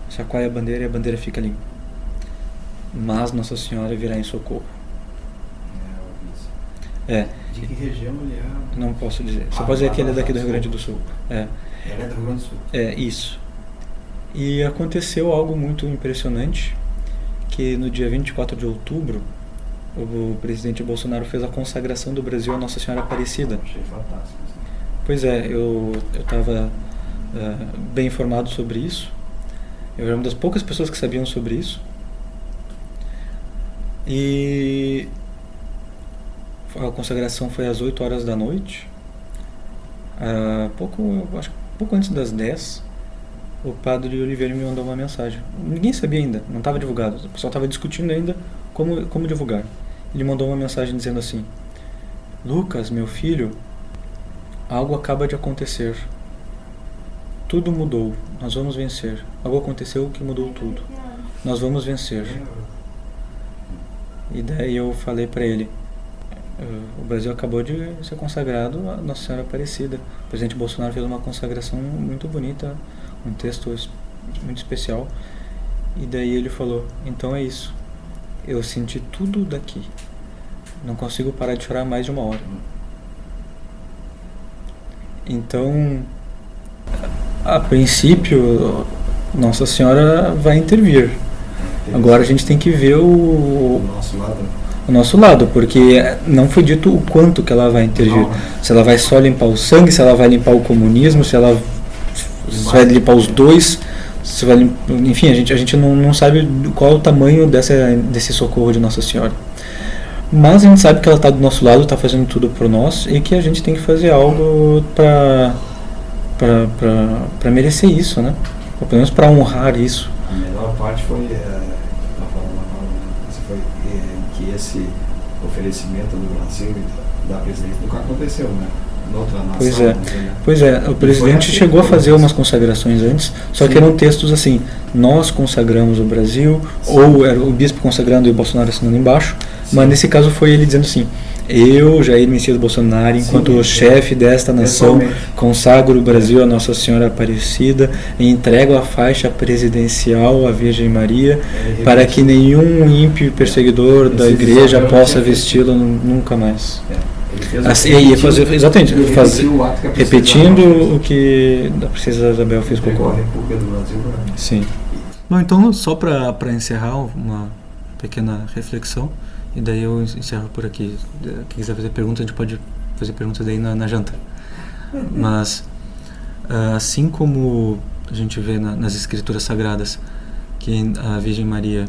chacoalha a bandeira e a bandeira fica limpa. Mas Nossa Senhora virá em socorro. De que região ele é? Não posso dizer. Só posso dizer que ele é daqui do Rio Grande do Sul. Ele é do Rio Grande do Sul. Isso. E aconteceu algo muito impressionante, que no dia 24 de outubro, o presidente Bolsonaro fez a consagração do Brasil à Nossa Senhora Aparecida. Achei fantástico. Assim. Pois é, eu estava bem informado sobre isso. Eu era uma das poucas pessoas que sabiam sobre isso. E a consagração foi às 8 horas da noite. Acho que pouco antes das 10, o padre Oliveira me mandou uma mensagem. Ninguém sabia ainda, não estava divulgado. O pessoal estava discutindo ainda como divulgar. Ele mandou uma mensagem dizendo assim: Lucas, meu filho, algo acaba de acontecer. Tudo mudou. Nós vamos vencer. Algo aconteceu que mudou tudo. Nós vamos vencer. E daí eu falei para ele: o Brasil acabou de ser consagrado a Nossa Senhora Aparecida. O presidente Bolsonaro fez uma consagração muito bonita, um texto muito especial. E daí ele falou: então é isso. Eu senti tudo daqui. Não consigo parar de chorar mais de 1 hora. Então, a princípio, Nossa Senhora vai intervir. Agora a gente tem que ver o nosso lado, porque não foi dito o quanto que ela vai intervir. Se ela vai só limpar o sangue, se ela vai limpar o comunismo, se ela vai limpar os dois, se vai enfim, a gente não sabe qual é o tamanho desse socorro de Nossa Senhora. Mas a gente sabe que ela está do nosso lado, está fazendo tudo por nós, e que a gente tem que fazer algo para merecer isso, né? Ou pelo menos para honrar isso. A melhor parte foi que esse oferecimento do Brasil e da presidência nunca aconteceu, né? Noutra nação. Pois é, o presidente chegou a fazer umas consagrações antes, só que eram textos assim: nós consagramos o Brasil, ou era o bispo consagrando e o Bolsonaro assinando embaixo. Mas nesse caso foi ele dizendo assim: eu, Jair Messias Bolsonaro, enquanto chefe desta nação, consagro o Brasil a Nossa Senhora Aparecida e entrego a faixa presidencial à Virgem Maria para que nenhum ímpio perseguidor da igreja possa vesti-la nunca mais. Ia fazer exatamente, repetindo o que a princesa Isabel fez com o corpo. Sim. Bom, então só para encerrar uma pequena reflexão, e daí eu encerro por aqui. Quem quiser fazer perguntas, a gente pode fazer perguntas aí na janta. Mas assim como a gente vê nas escrituras sagradas que a Virgem Maria,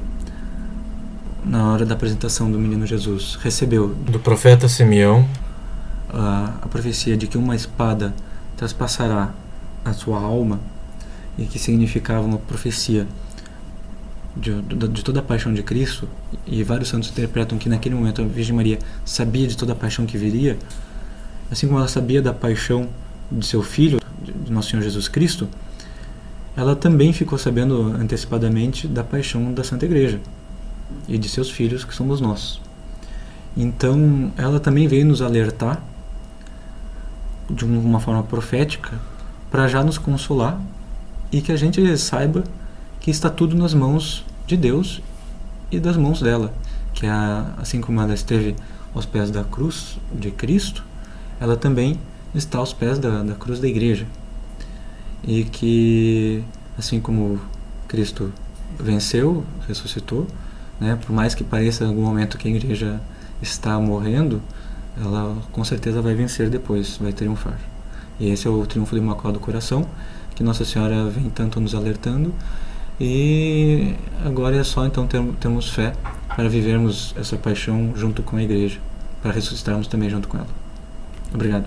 na hora da apresentação do menino Jesus, recebeu do profeta Simeão a profecia de que uma espada traspassará a sua alma, e que significava uma profecia de toda a paixão de Cristo, e vários santos interpretam que naquele momento a Virgem Maria sabia de toda a paixão que viria, assim como ela sabia da paixão de seu filho, de nosso Senhor Jesus Cristo, ela também ficou sabendo antecipadamente da paixão da Santa Igreja e de seus filhos, que somos nós. Então ela também veio nos alertar de uma forma profética para já nos consolar, e que a gente saiba que está tudo nas mãos de Deus e das mãos dela, que assim como ela esteve aos pés da cruz de Cristo, ela também está aos pés da cruz da Igreja, e que assim como Cristo venceu, ressuscitou, né, por mais que pareça em algum momento que a Igreja está morrendo, ela com certeza vai vencer depois, vai triunfar. E esse é o triunfo do Imaculado Coração, que Nossa Senhora vem tanto nos alertando. E agora é só então termos fé para vivermos essa paixão junto com a Igreja, para ressuscitarmos também junto com ela. Obrigado.